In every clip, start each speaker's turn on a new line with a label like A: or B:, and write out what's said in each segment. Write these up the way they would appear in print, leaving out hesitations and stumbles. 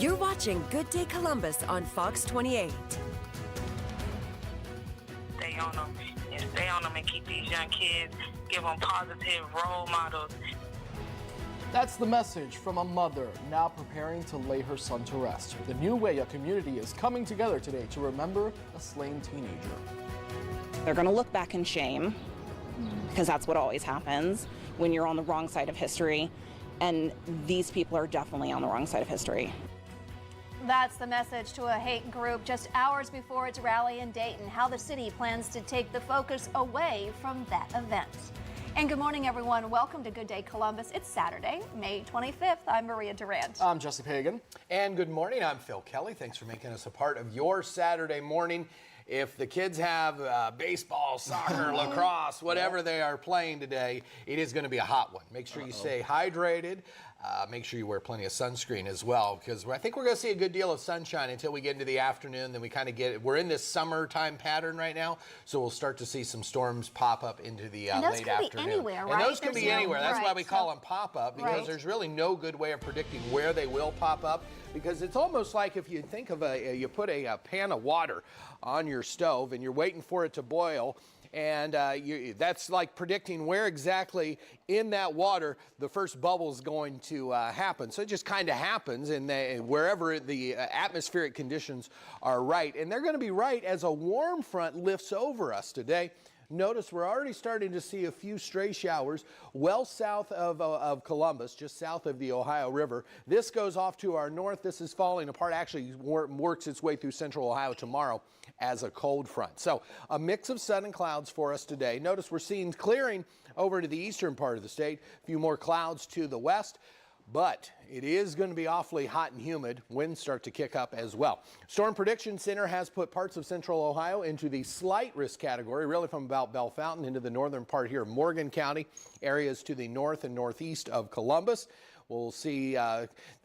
A: You're watching Good Day Columbus on Fox 28.
B: Stay on them and stay on them and keep these young kids, give them positive role models.
C: That's the message from a mother now preparing to lay her son to rest. The New Way, a community, is coming together today to remember a slain teenager.
D: They're going to look back in shame, because that's what always happens when you're on the wrong side of history. And these people are definitely on the wrong side of history.
E: That's the message to a hate group just hours before its rally in Dayton, how the city plans to take the focus away from that event. And good morning, everyone. Welcome to Good Day Columbus. It's Saturday, May 25th. I'm Maria Durant.
C: I'm Jesse Pagan.
F: And good morning. I'm Phil Kelly. Thanks for making us a part of your Saturday morning. If the kids have baseball, soccer, lacrosse, whatever they are playing today, it is going to be a hot one. Make sure you stay hydrated. Make sure you wear plenty of sunscreen as well, because I think we're going to see a good deal of sunshine until we get into the afternoon. Then we kind of we're in this summertime pattern right now, so we'll start to see some storms pop up into the late afternoon.
E: Be anywhere, right?
F: And those can be anywhere. That's why we call them pop-up, because there's really no good way of predicting where they will pop up. Because it's almost like if you think of you put a pan of water on your stove and you're waiting for it to boil, and that's like predicting where exactly in that water the first bubble is going to happen. So it just kind of happens wherever the atmospheric conditions are right. And they're going to be right as a warm front lifts over us today. Notice we're already starting to see a few stray showers well south of Columbus, just south of the Ohio River. This goes off to our north. This is falling apart, actually works its way through central Ohio tomorrow as a cold front. So a mix of sun and clouds for us today. Notice we're seeing clearing over to the eastern part of the state, a few more clouds to the west. But it is going to be awfully hot and humid. Winds start to kick up as well. Storm Prediction Center has put parts of central Ohio into the slight risk category, really from about Bell Fountain into the northern part here of Morgan County, areas to the north and northeast of Columbus. We'll see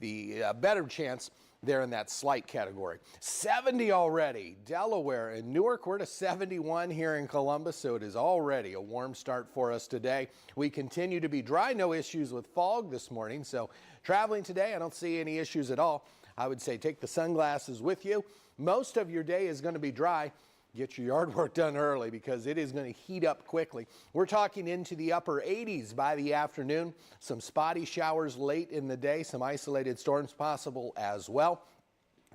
F: the better chance there in that slight category. 70 already. Delaware and Newark, we're to 71 here in Columbus, so it is already a warm start for us today. We continue to be dry, no issues with fog this morning, so traveling today, I don't see any issues at all. I would say take the sunglasses with you. Most of your day is going to be dry. Get your yard work done early because it is going to heat up quickly. We're talking into the upper 80s by the afternoon. Some spotty showers late in the day, some isolated storms possible as well.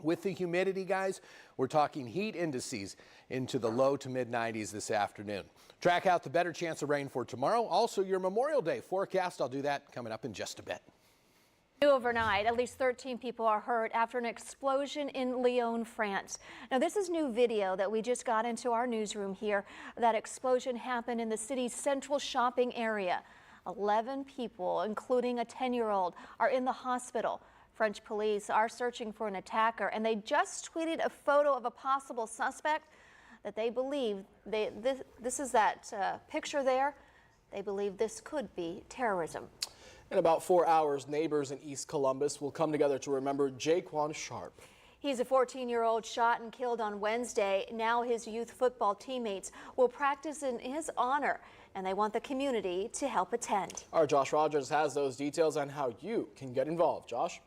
F: With the humidity, guys, we're talking heat indices into the low to mid 90s this afternoon. Track out the better chance of rain for tomorrow. Also, your Memorial Day forecast. I'll do that coming up in just a bit.
E: Overnight, at least 13 people are hurt after an explosion in Lyon, France. Now, this is new video that we just got into our newsroom here. That explosion happened in the city's central shopping area. 11 people, including a 10-year-old, are in the hospital. French police are searching for an attacker, and they just tweeted a photo of a possible suspect that they believe this is that picture there. They believe this could be terrorism.
C: In about 4 hours, neighbors in East Columbus will come together to remember Jaquan Sharp.
E: He's a 14-year-old shot and killed on Wednesday. Now his youth football teammates will practice in his honor, and they want the community to help attend.
C: Our Josh Rogers has those details on how you can get involved. Josh?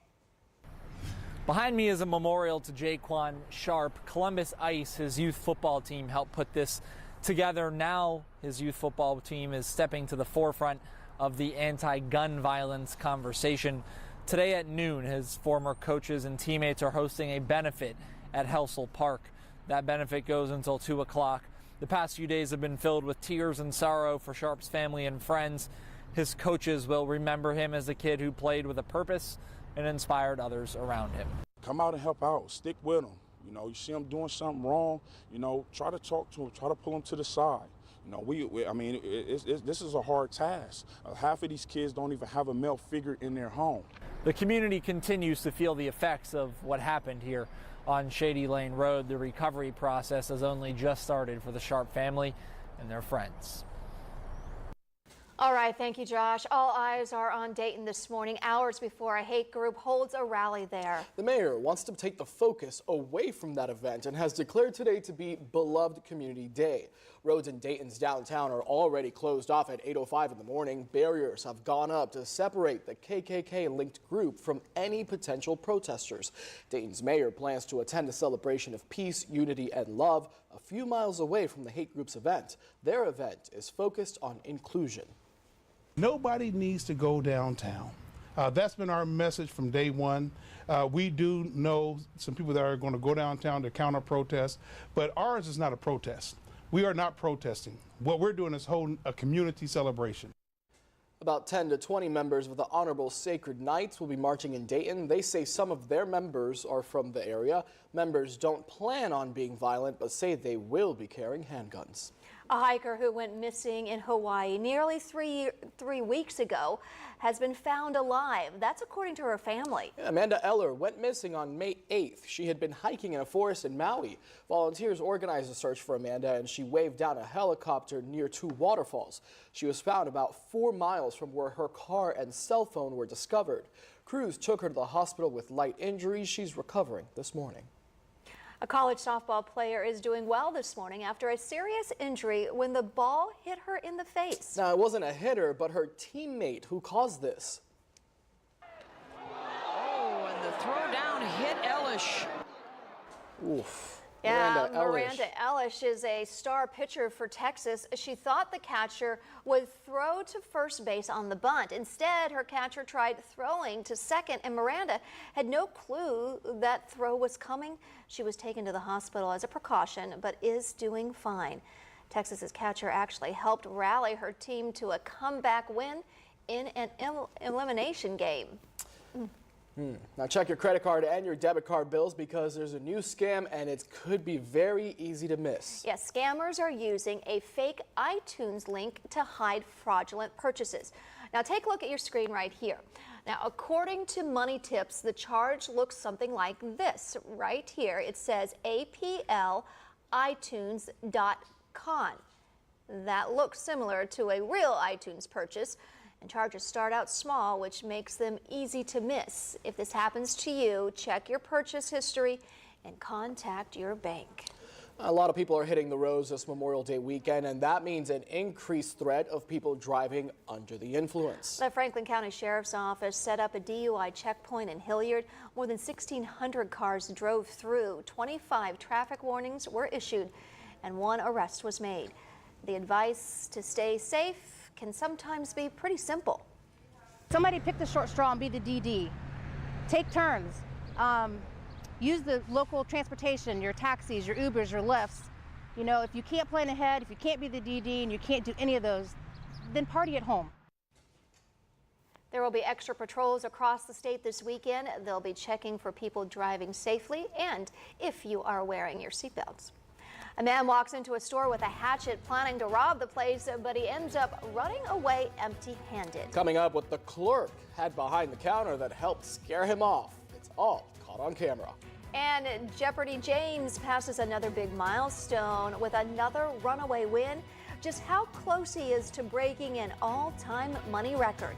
G: Behind me is a memorial to Jaquan Sharp. Columbus Ice, his youth football team, helped put this together. Now his youth football team is stepping to the forefront of the anti-gun violence conversation. Today at noon, his former coaches and teammates are hosting a benefit at Helsel Park. That benefit goes until 2 o'clock. The past few days have been filled with tears and sorrow for Sharp's family and friends. His coaches will remember him as a kid who played with a purpose and inspired others around him.
H: Come out and help out. Stick with him. You know, you see him doing something wrong, you know, try to talk to him, try to pull him to the side. You know, I mean, this is a hard task. Half of these kids don't even have a male figure in their home.
G: The community continues to feel the effects of what happened here on Shady Lane Road. The recovery process has only just started for the Sharp family and their friends.
E: All right, thank you, Josh. All eyes are on Dayton this morning, hours before a hate group holds a rally there.
C: The mayor wants to take the focus away from that event and has declared today to be Beloved Community Day. Roads in Dayton's downtown are already closed off at 8:05 in the morning. Barriers have gone up to separate the KKK-linked group from any potential protesters. Dayton's mayor plans to attend a celebration of peace, unity, and love a few miles away from the hate group's event. Their event is focused on inclusion.
I: Nobody needs to go downtown. That's been our message from day one. We do know some people that are going to go downtown to counter protest, but ours is not a protest. We are not protesting. What we're doing is holding a community celebration.
C: About 10 to 20 members of the Honorable Sacred Knights will be marching in Dayton. They say some of their members are from the area. Members don't plan on being violent, but say they will be carrying handguns.
E: A hiker who went missing in Hawaii nearly three weeks ago has been found alive. That's according to her family.
C: Amanda Eller went missing on May 8th. She had been hiking in a forest in Maui. Volunteers organized a search for Amanda, and she waved down a helicopter near two waterfalls. She was found about 4 miles from where her car and cell phone were discovered. Crews took her to the hospital with light injuries. She's recovering this morning.
E: A college softball player is doing well this morning after a serious injury when the ball hit her in the face.
C: Now, it wasn't a hitter, but her teammate who caused this.
J: Oh, and the throw down hit Elish.
C: Oof.
E: Yeah, Miranda Elish is a star pitcher for Texas. She thought the catcher would throw to first base on the bunt. Instead, her catcher tried throwing to second, and Miranda had no clue that throw was coming. She was taken to the hospital as a precaution, but is doing fine. Texas's catcher actually helped rally her team to a comeback win in an elimination game.
C: Now check your credit card and your debit card bills because there's a new scam and it could be very easy to miss.
E: Yes, scammers are using a fake iTunes link to hide fraudulent purchases. Now take a look at your screen right here. Now according to Money Tips, the charge looks something like this. Right here it says aplitunes.con. That looks similar to a real iTunes purchase. And charges start out small, which makes them easy to miss. If this happens to you, check your purchase history and contact your bank.
C: A lot of people are hitting the roads this Memorial Day weekend, and that means an increased threat of people driving under the influence.
E: The Franklin County Sheriff's Office set up a DUI checkpoint in Hilliard. More than 1,600 cars drove through. 25 traffic warnings were issued, and 1 arrest was made. The advice to stay safe can sometimes be pretty simple.
K: Somebody pick the short straw and be the DD. Take turns. Use the local transportation, your taxis, your Ubers, your Lyfts. You know, if you can't plan ahead, if you can't be the DD and you can't do any of those, then party at home.
E: There will be extra patrols across the state this weekend. They'll be checking for people driving safely and if you are wearing your seatbelts. A man walks into a store with a hatchet planning to rob the place, but he ends up running away empty-handed.
C: Coming up, what the clerk had behind the counter that helped scare him off. It's all caught on camera.
E: And Jeopardy James passes another big milestone with another runaway win. Just how close he is to breaking an all-time money record.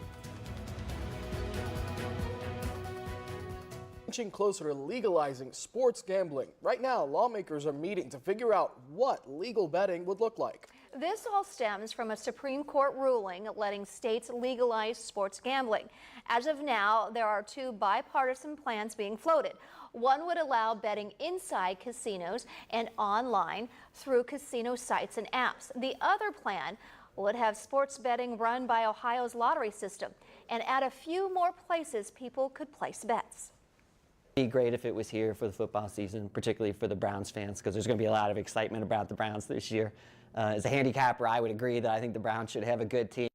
C: Inching closer to legalizing sports gambling. Right now, lawmakers are meeting to figure out what legal betting would look like.
E: This all stems from a Supreme Court ruling letting states legalize sports gambling. As of now, there are 2 bipartisan plans being floated. One would allow betting inside casinos and online through casino sites and apps. The other plan would have sports betting run by Ohio's lottery system and add a few more places people could place bets.
L: Be great if it was here for the football season, particularly for the Browns fans, because there's going to be a lot of excitement about the Browns this year. As a handicapper, I would agree that I think the Browns should have a good team.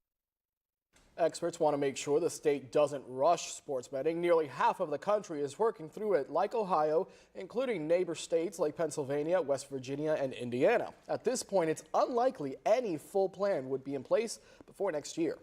C: Experts want to make sure the state doesn't rush sports betting. Nearly half of the country is working through it, like Ohio, including neighbor states like Pennsylvania, West Virginia, and Indiana. At this point, it's unlikely any full plan would be in place before next year.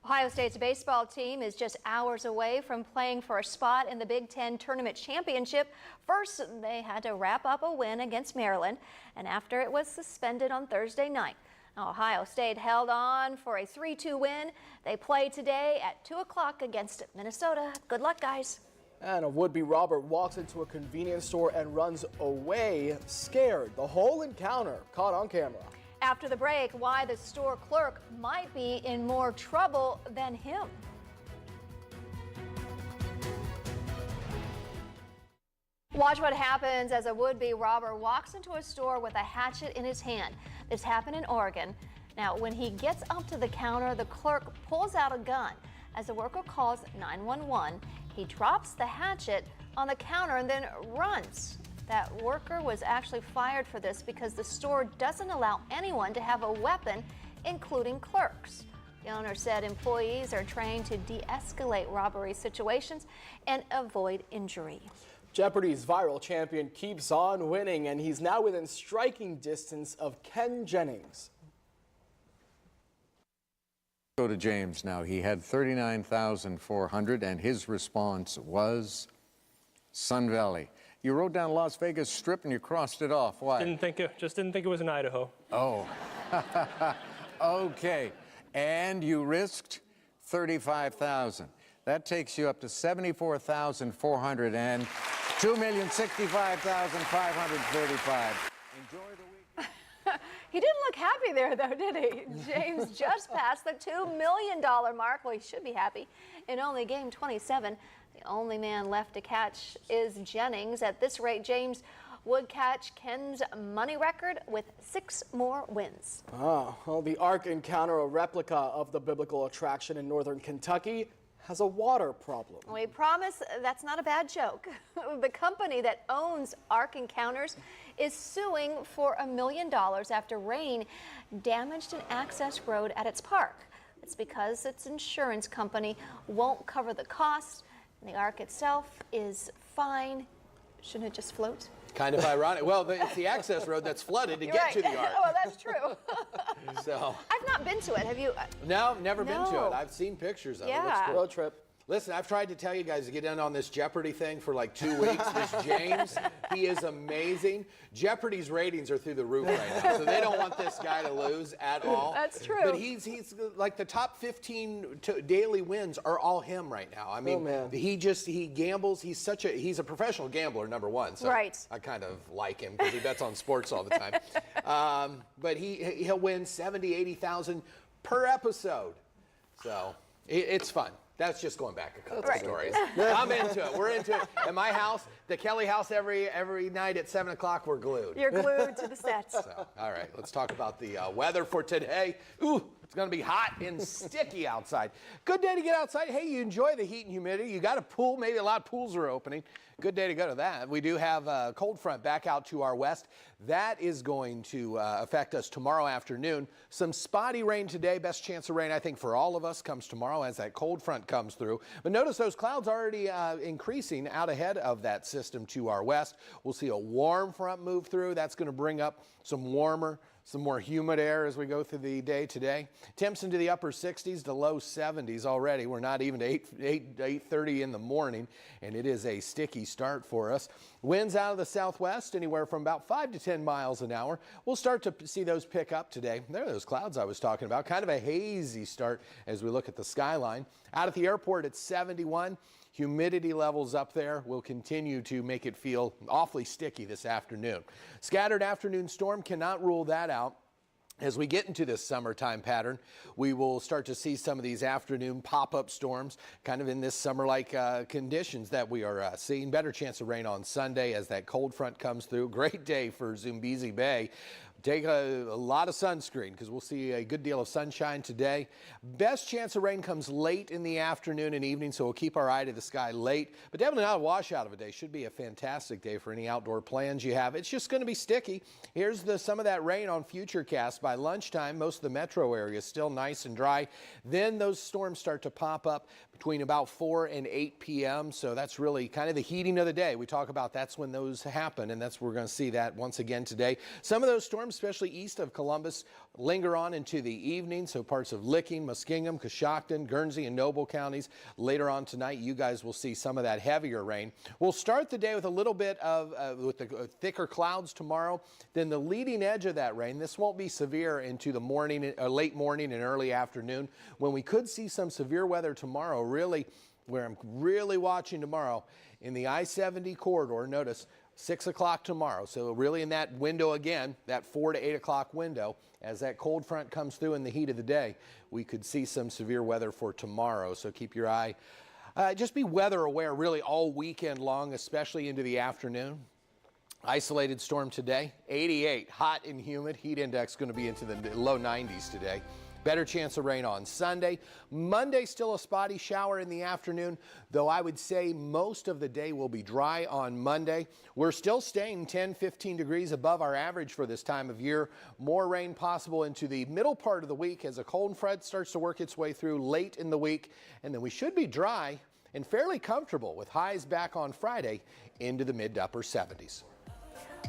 E: Ohio State's baseball team is just hours away from playing for a spot in the Big Ten Tournament Championship. First, they had to wrap up a win against Maryland, and after it was suspended on Thursday night. Ohio State held on for a 3-2 win. They play today at 2 o'clock against Minnesota. Good luck, guys.
C: And a would-be robber walks into a convenience store and runs away scared. The whole encounter caught on camera.
E: After the break, why the store clerk might be in more trouble than him. Watch what happens as a would-be robber walks into a store with a hatchet in his hand. This happened in Oregon. Now, when he gets up to the counter, the clerk pulls out a gun. As the worker calls 911, he drops the hatchet on the counter and then runs. That worker was actually fired for this because the store doesn't allow anyone to have a weapon, including clerks. The owner said employees are trained to de-escalate robbery situations and avoid injury.
C: Jeopardy's viral champion keeps on winning, and he's now within striking distance of Ken Jennings.
M: Go to James now. He had 39,400, and his response was Sun Valley. You wrote down Las Vegas Strip and you crossed it off. Why?
N: Just didn't think it was in Idaho.
M: Oh. Okay. And you risked 35,000. That takes you up to 74,400 and 2,065,535. Enjoy the week.
E: He didn't look happy there, though, did he? James just passed the $2 million mark. Well, he should be happy. In only game 27, the only man left to catch is Jennings. At this rate, James would catch Ken's money record with 6 more wins.
C: Oh, well, the Ark Encounter, a replica of the biblical attraction in northern Kentucky, has a water problem.
E: We promise that's not a bad joke. The company that owns Ark Encounters is suing for $1 million after rain damaged an access road at its park. It's because its insurance company won't cover the cost, and the Ark itself is fine. Shouldn't it just float?
F: Kind of ironic. Well, it's the access road that's flooded to get to the Ark.
E: Oh, that's true.
F: So
E: I've not been to it. Have you?
F: No, never been to it. I've seen pictures of it. It looks cool.
C: Road trip.
F: Listen, I've tried to tell you guys to get in on this Jeopardy thing for like 2 weeks. This James, he is amazing. Jeopardy's ratings are through the roof right now, so they don't want this guy to lose at all.
E: That's true.
F: But he's like the top 15 daily wins are all him right now. I mean, he gambles. He's a professional gambler, number one. So
E: right.
F: I kind of like him because he bets on sports all the time. But he'll win 70, 80,000 per episode. So it's fun. That's just going back a couple stories. I'm into it. We're into it. At my house, the Kelly house, every night at 7 o'clock, we're glued.
E: You're glued to the sets.
F: So, all right, let's talk about the weather for today. Ooh, it's going to be hot and sticky outside. Good day to get outside. Hey, you enjoy the heat and humidity. You got a pool. Maybe a lot of pools are opening. Good day to go to that. We do have a cold front back out to our west. That is going to affect us tomorrow afternoon. Some spotty rain today. Best chance of rain, I think, for all of us comes tomorrow as that cold front comes through. But notice those clouds already increasing out ahead of that system to our west. We'll see a warm front move through. That's going to bring up some more humid air as we go through the day today. Temps into the upper 60s to low 70s already. We're not even to 8:30 in the morning, and it is a sticky start for us. Winds out of the southwest anywhere from about 5 to 10 miles an hour. We'll start to see those pick up today. There are those clouds I was talking about. Kind of a hazy start as we look at the skyline. Out at the airport at 71. Humidity levels up there will continue to make it feel awfully sticky this afternoon. Scattered afternoon storm, cannot rule that out. As we get into this summertime pattern, we will start to see some of these afternoon pop-up storms kind of in this summer-like conditions that we are seeing. Better chance of rain on Sunday as that cold front comes through. Great day for Zumbizi Bay. Take a lot of sunscreen because we'll see a good deal of sunshine today. Best chance of rain comes late in the afternoon and evening, so we'll keep our eye to the sky late. But definitely not a washout of a day. Should be a fantastic day for any outdoor plans you have. It's just going to be sticky. Here's some of that rain on Futurecast. By lunchtime, most of the metro area is still nice and dry. Then those storms start to pop up between about 4 and 8 p.m. So that's really kind of the heating of the day. We talk about that's when those happen, and we're going to see that once again today. Some of those storms especially east of Columbus, linger on into the evening. So parts of Licking, Muskingum, Coshocton, Guernsey, and Noble counties. Later on tonight, you guys will see some of that heavier rain. We'll start the day with a little bit of with the thicker clouds tomorrow. Then the leading edge of that rain, this won't be severe into the morning, late morning and early afternoon, when we could see some severe weather tomorrow. Really, where I'm really watching tomorrow in the I-70 corridor. Notice 6 o'clock tomorrow. So really in that window again, that 4 to 8 o'clock window, as that cold front comes through in the heat of the day, we could see some severe weather for tomorrow. So keep your eye, just be weather aware really all weekend long, especially into the afternoon. Isolated storm today, 88, hot and humid. Heat index going to be into the low 90s today. Better chance of rain on Sunday. Monday, still a spotty shower in the afternoon, though I would say most of the day will be dry on Monday. We're still staying 10, 15 degrees above our average for this time of year. More rain possible into the middle part of the week as a cold front starts to work its way through late in the week. And then we should be dry and fairly comfortable with highs back on Friday into the mid to upper 70s.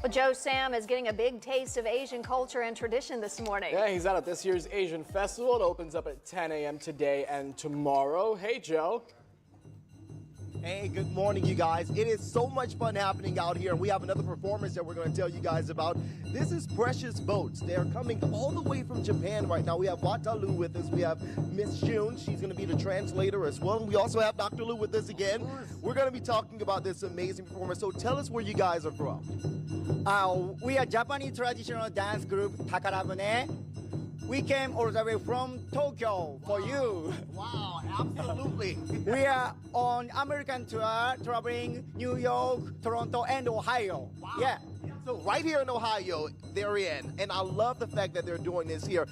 E: Well, Joe Sam is getting a big taste of Asian culture and tradition this morning.
C: Yeah, he's out at this year's Asian Festival. It opens up at 10 a.m. today and tomorrow. Hey, Joe.
O: Hey, good morning, you guys. It is so much fun happening out here, and we have another performance that we're going to tell you guys about. This is Precious Boats. They're coming all the way from Japan right now. We have Watalu with us. We have Miss June. She's going to be the translator as well. And we also have Dr. Lu with us again. We're going to be talking about this amazing performance. So tell us where you guys are from.
P: We are Japanese traditional dance group Takarabune. We came all the way from Tokyo for you.
O: Wow, absolutely.
P: We are on American tour, traveling New York, Toronto, and Ohio.
O: Wow.
P: Yeah.
O: So right here in Ohio, they're in, and I love the fact that they're doing this here.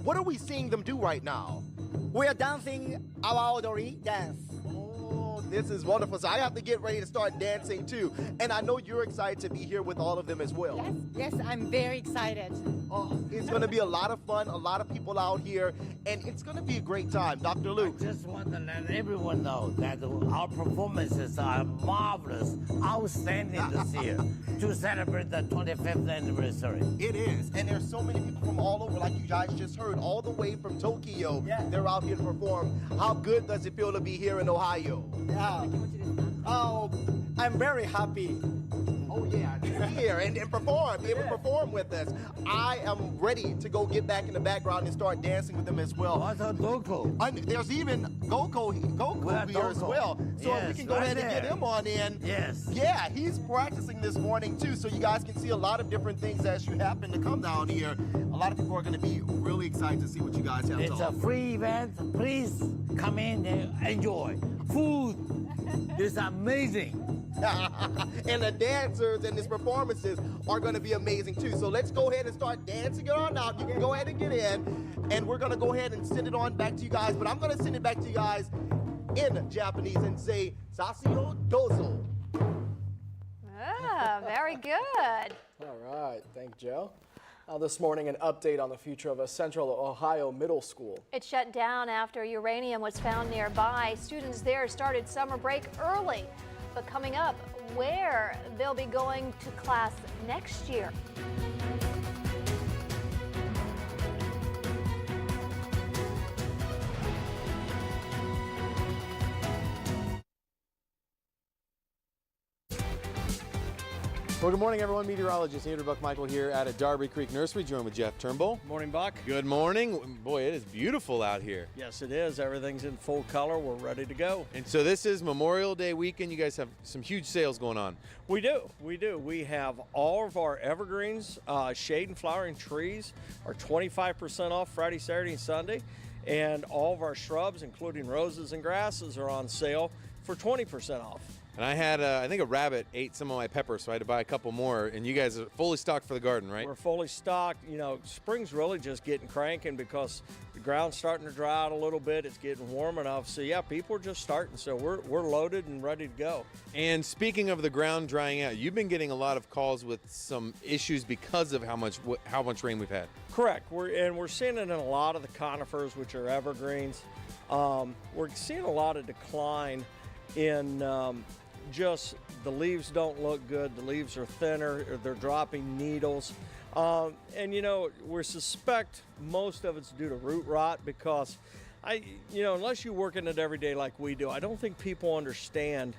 O: What are we seeing them do right now?
P: We are dancing our odori dance.
O: Oh, this is wonderful. So I have to get ready to start dancing too. And I know you're excited to be here with all of them as well.
Q: Yes, I'm very excited.
O: Oh, it's going to be a lot of fun, a lot of people out here, and it's going to be a great time. Dr. Lu.
R: I just want to let everyone know that our performances are marvelous, outstanding this year to celebrate the 25th anniversary.
O: It is, and there's so many people from all over, like you guys just heard, all the way from Tokyo. Yeah. They're out here to perform. How good does it feel to be here in Ohio?
P: Yeah. Oh, I'm very happy.
O: Oh yeah, to be here and perform, be able to perform with us. I am ready to go get back in the background and start dancing with them as well.
R: What's a Goko?
O: There's even Goko here as well. So if we can go ahead and get him on in.
R: Yes.
O: Yeah, he's practicing this morning too, so you guys can see a lot of different things as you happen to come down here. A lot of people are going to be really excited to see what you guys have to offer.
R: It's a free event. Please come in and enjoy. Food is amazing.
O: And the dancers and these performances are going to be amazing too. So let's go ahead and start dancing it on out. You can go ahead and get in, and we're going to go ahead and send it on back to you guys. But I'm going to send it back to you guys in Japanese and say "Sasio dozo."
E: Ah, very good.
C: All right, thank you, Joe. This morning, an update on the future of a Central Ohio middle school.
E: It shut down after uranium was found nearby. Students there started summer break early. But coming up, where they'll be going to class next year.
S: Well, good morning, everyone. Meteorologist Andrew Buckmichael here out at Darby Creek Nursery, joined with Jeff Turnbull.
T: Morning, Buck.
S: Good morning. Boy, it is beautiful out here.
T: Yes, it is. Everything's in full color. We're ready to go.
S: And so this is Memorial Day weekend. You guys have some huge sales going on.
T: We do. We have all of our evergreens, shade and flowering trees are 25% off Friday, Saturday, and Sunday. And all of our shrubs, including roses and grasses, are on sale for 20% off.
S: And I had, I think a rabbit ate some of my peppers, so I had to buy a couple more. And you guys are fully stocked for the garden, right?
T: We're fully stocked. You know, spring's really just getting cranking because the ground's starting to dry out a little bit. It's getting warm enough. So, yeah, people are just starting. So we're loaded and ready to go.
S: And speaking of the ground drying out, you've been getting a lot of calls with some issues because of how much rain we've had.
T: Correct. We're seeing it in a lot of the conifers, which are evergreens. We're seeing a lot of decline in just the leaves don't look good. The leaves are thinner, or they're dropping needles. And you know, we suspect most of it's due to root rot because unless you work in it every day like we do, I don't think people understand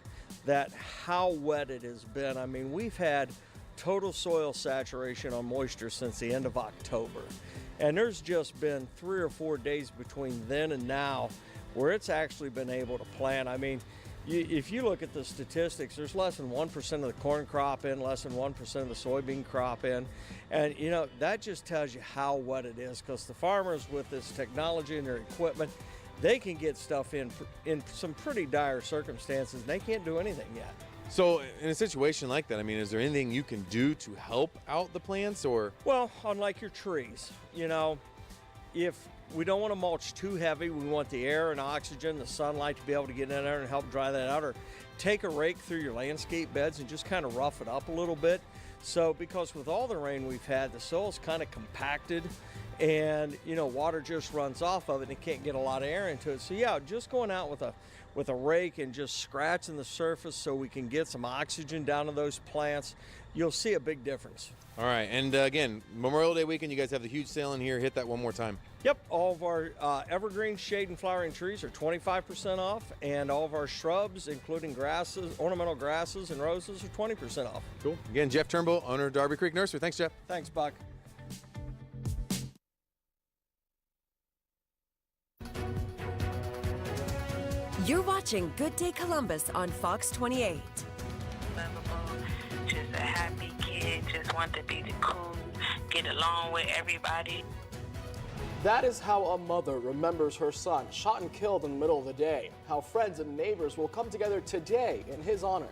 T: that how wet it has been. I mean, we've had total soil saturation on moisture since the end of October. And there's just been 3 or 4 days between then and now where it's actually been able to plant. I mean, if you look at the statistics, there's less than 1% of the corn crop in, less than 1% of the soybean crop in. And, you know, that just tells you how wet it is, because the farmers with this technology and their equipment, they can get stuff in some pretty dire circumstances, and they can't do anything yet.
S: So in a situation like that, I mean, is there anything you can do to help out the plants, or?
T: Well, unlike your trees, you know, if we don't want to mulch too heavy, we want the air and oxygen, the sunlight to be able to get in there and help dry that out, or take a rake through your landscape beds and just kind of rough it up a little bit. So, because with all the rain we've had, the soil's kind of compacted, and you know, water just runs off of it and it can't get a lot of air into it. So yeah, just going out with a rake and just scratching the surface so we can get some oxygen down to those plants, you'll see a big difference.
S: All right, and again, Memorial Day weekend, you guys have the huge sale in here. Hit that one more time.
T: Yep, all of our evergreen, shade, and flowering trees are 25% off, and all of our shrubs, including grasses, ornamental grasses, and roses, are 20% off.
S: Cool. Again, Jeff Turnbull, owner of Darby Creek Nursery. Thanks, Jeff.
T: Thanks, Buck.
A: You're watching Good Day Columbus on Fox 28.
B: Just a happy kid, just want to be the cool, get along with everybody.
C: That is how a mother remembers her son shot and killed in the middle of the day. How friends and neighbors will come together today in his honor.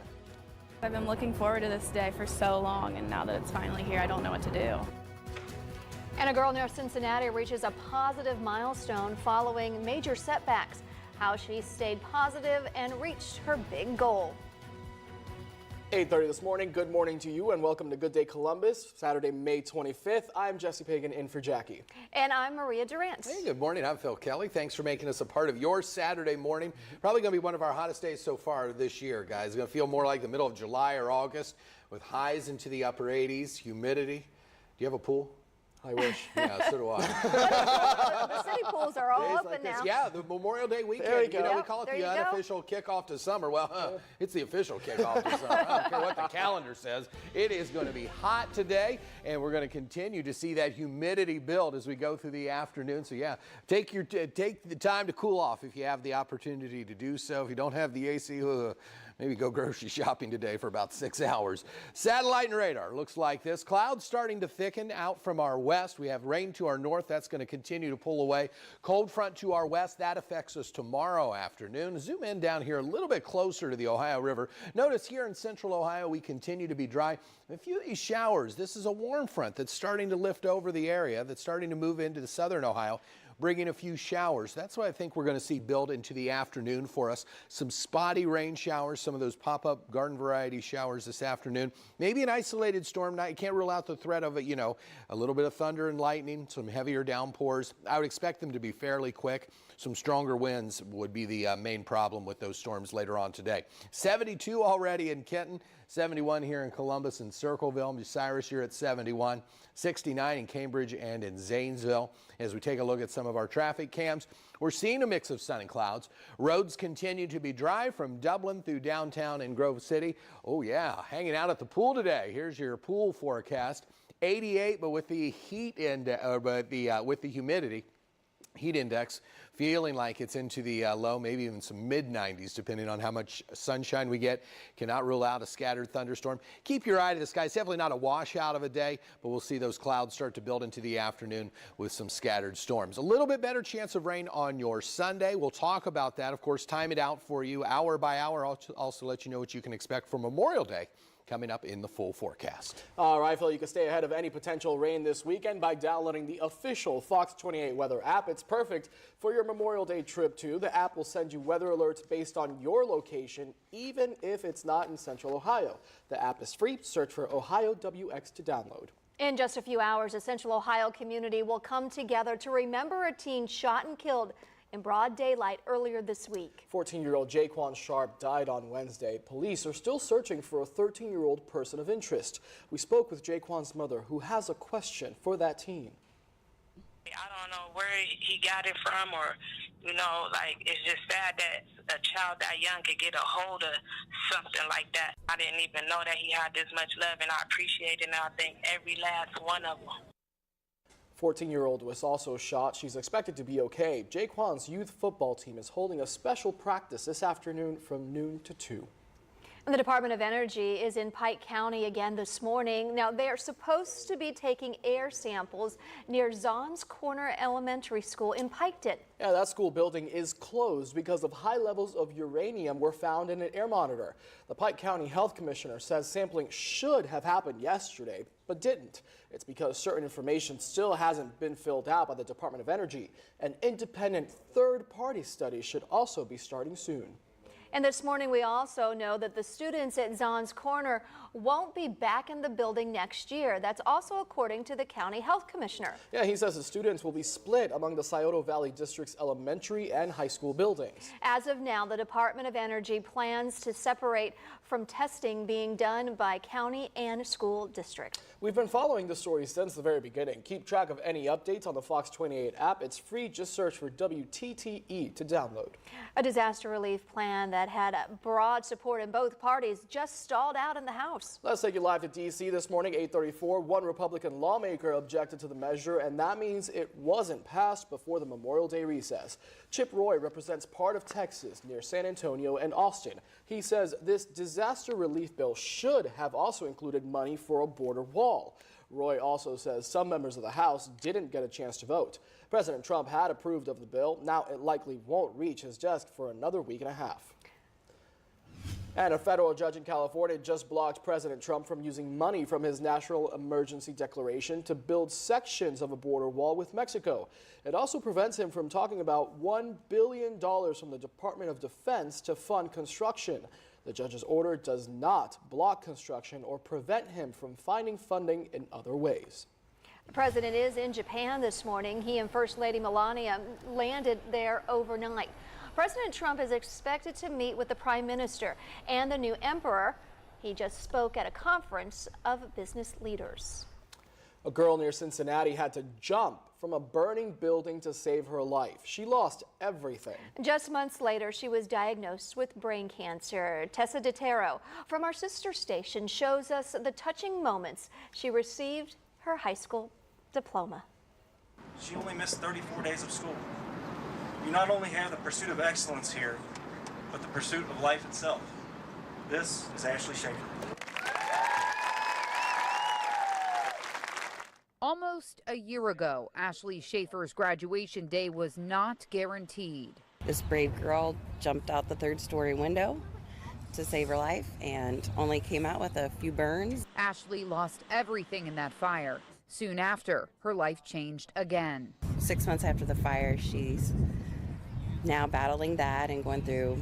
U: I've been looking forward to this day for so long, and now that it's finally here, I don't know what to do.
E: And a girl near Cincinnati reaches a positive milestone following major setbacks. How she stayed positive and reached her big goal.
C: 8:30 this morning. Good morning to you and welcome to Good Day Columbus, Saturday, May 25th. I'm Jesse Pagan in for Jackie.
E: And I'm Maria Durant.
F: Hey, good morning. I'm Phil Kelly. Thanks for making us a part of your Saturday morning. Probably going to be one of our hottest days so far this year, guys. It's going to feel more like the middle of July or August with highs into the upper 80s, humidity. Do you have a pool?
C: I wish.
F: Yeah, so do I.
E: The city pools are all open
F: like
E: now.
F: Yeah, the Memorial Day weekend.
C: There you go.
F: You know, we call it the unofficial kickoff to summer. Well, it's the official kickoff to summer. I don't care what the calendar says. It is going to be hot today, and we're going to continue to see that humidity build as we go through the afternoon. So yeah, take the time to cool off if you have the opportunity to do so. If you don't have the AC, maybe go grocery shopping today for about 6 hours. Satellite and radar looks like this. Clouds starting to thicken out from our west. We have rain to our north. That's going to continue to pull away. Cold front to our west. That affects us tomorrow afternoon. Zoom in down here a little bit closer to the Ohio River. Notice here in central Ohio, we continue to be dry. A few of these showers. This is a warm front that's starting to lift over the area, that's starting to move into the southern Ohio, bringing a few showers. That's what I think we're going to see build into the afternoon for us. Some spotty rain showers, some of those pop-up garden variety showers this afternoon. Maybe an isolated storm night. You can't rule out the threat of a little bit of thunder and lightning, some heavier downpours. I would expect them to be fairly quick. Some stronger winds would be the main problem with those storms later on today. 72 already in Kenton, 71 here in Columbus and Circleville. Bucyrus, you're at 71, 69 in Cambridge and in Zanesville. As we take a look at some of our traffic cams, we're seeing a mix of sun and clouds. Roads continue to be dry from Dublin through downtown and Grove City. Oh yeah, hanging out at the pool today. Here's your pool forecast. 88, but with the with the humidity. Heat index feeling like it's into the low, maybe even some mid-90s, depending on how much sunshine we get. Cannot rule out a scattered thunderstorm. Keep your eye to the sky. It's definitely not a washout of a day, but we'll see those clouds start to build into the afternoon with some scattered storms. A little bit better chance of rain on your Sunday. We'll talk about that. Of course, time it out for you hour by hour. I'll also let you know what you can expect for Memorial Day coming up in the full forecast.
C: All right, Phil, you can stay ahead of any potential rain this weekend by downloading the official Fox 28 weather app. It's perfect for your Memorial Day trip, too. The app will send you weather alerts based on your location, even if it's not in central Ohio. The app is free. Search for Ohio WX to download.
E: In just a few hours, a Central Ohio community will come together to remember a teen shot and killed in broad daylight earlier this week.
C: 14-year-old Jaquan Sharp died on Wednesday. Police are still searching for a 13-year-old person of interest. We spoke with Jaquan's mother, who has a question for that teen.
B: I don't know where he got it from, or, you know, like, it's just sad that a child that young could get a hold of something like that. I didn't even know that he had this much love, and I appreciate it, and I thank every last one of them.
C: 14-year-old was also shot. She's expected to be okay. Jaquan's youth football team is holding a special practice this afternoon from noon to 2.
E: The Department of Energy is in Pike County again this morning. Now, they are supposed to be taking air samples near Zahns Corner Elementary School in Piketon.
C: Yeah, that school building is closed because of high levels of uranium were found in an air monitor. The Pike County Health Commissioner says sampling should have happened yesterday, but didn't. It's because certain information still hasn't been filled out by the Department of Energy. An independent third-party study should also be starting soon.
E: And this morning, we also know that the students at Zahns Corner won't be back in the building next year. That's also according to the county health commissioner.
C: Yeah, he says the students will be split among the Scioto Valley District's elementary and high school buildings.
E: As of now, the Department of Energy plans to separate from testing being done by county and school district.
C: We've been following the story since the very beginning. Keep track of any updates on the Fox 28 app. It's free. Just search for WTTE to download.
E: A disaster relief plan that had broad support in both parties just stalled out in the House.
C: Let's take you live to D.C. this morning, 8:34. One Republican lawmaker objected to the measure, and that means it wasn't passed before the Memorial Day recess. Chip Roy represents part of Texas near San Antonio and Austin. He says this disaster relief bill should have also included money for a border wall. Roy also says some members of the House didn't get a chance to vote. President Trump had approved of the bill. Now it likely won't reach his desk for another week and a half. And a federal judge in California just blocked President Trump from using money from his national emergency declaration to build sections of a border wall with Mexico. It also prevents him from talking about $1 billion from the Department of Defense to fund construction. The judge's order does not block construction or prevent him from finding funding in other ways.
E: The president is in Japan this morning. He and First Lady Melania landed there overnight. President Trump is expected to meet with the Prime Minister and the new emperor. He just spoke at a conference of business leaders.
C: A girl near Cincinnati had to jump from a burning building to save her life. She lost everything.
E: Just months later, she was diagnosed with brain cancer. Tessa DeTero from our sister station shows us the touching moments she received her high school diploma.
D: She only missed 34 days of school. You not only have the pursuit of excellence here, but the pursuit of life itself. This is Ashley Schaefer.
V: Almost a year ago, Ashley Schaefer's graduation day was not guaranteed.
W: This brave girl jumped out the third-story window to save her life and only came out with a few burns.
V: Ashley lost everything in that fire. Soon after, her life changed again.
W: 6 months after the fire, she's now battling that and going through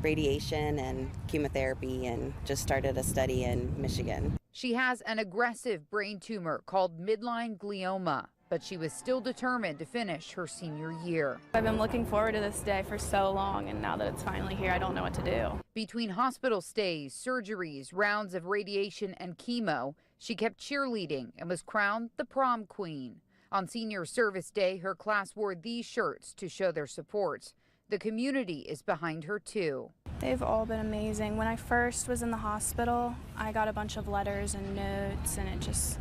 W: radiation and chemotherapy and just started a study in Michigan.
V: She has an aggressive brain tumor called midline glioma, but she was still determined to finish her senior year.
U: I've been looking forward to this day for so long, and now that it's finally here, I don't know what to do.
V: Between hospital stays, surgeries, rounds of radiation and chemo, she kept cheerleading and was crowned the prom queen. On senior service day, her class wore these shirts to show their support. The community is behind her too.
U: They've all been amazing. When I first was in the hospital, I got a bunch of letters and notes, and it just,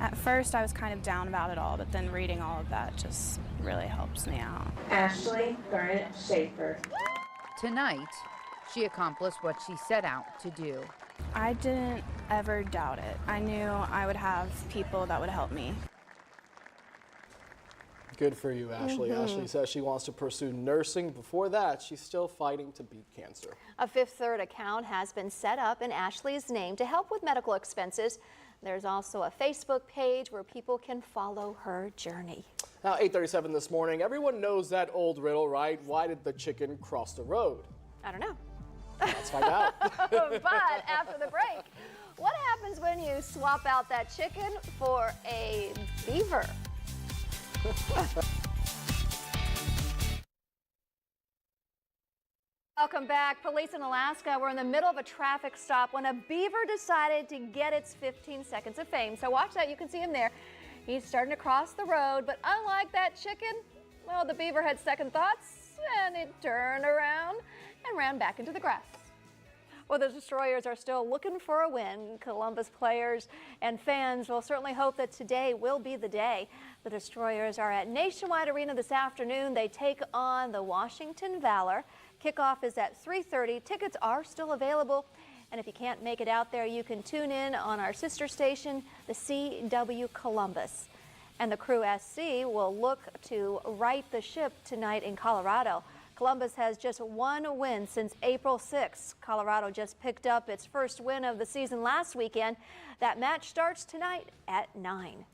U: at first I was kind of down about it all, but then reading all of that just really helps me out.
X: Ashley Garnett Schaefer.
V: Tonight, she accomplished what she set out to do.
U: I didn't ever doubt it. I knew I would have people that would help me.
C: Good for you, Ashley. Ashley says she wants to pursue nursing. Before that, she's still fighting to beat cancer.
E: A Fifth Third account has been set up in Ashley's name to help with medical expenses. There's also a Facebook page where people can follow her journey.
C: Now, 8:37 this morning. Everyone knows that old riddle, right? Why did the chicken cross the road?
E: I don't know.
C: Let's find out.
E: But after the break, what happens when you swap out that chicken for a beaver? Welcome back. Police in Alaska were in the middle of a traffic stop when a beaver decided to get its 15 seconds of fame. So watch that. You can see him there. He's starting to cross the road, but unlike that chicken, well, the beaver had second thoughts and it turned around and ran back into the grass. Well, the Destroyers are still looking for a win. Columbus players and fans will certainly hope that today will be the day. The Destroyers are at Nationwide Arena this afternoon. They take on the Washington Valor. Kickoff is at 3:30. Tickets are still available. And if you can't make it out there, you can tune in on our sister station, the CW Columbus. And the Crew SC will look to right the ship tonight in Colorado. Columbus has just one win since April 6th. Colorado just picked up its first win of the season last weekend. That match starts tonight at 9.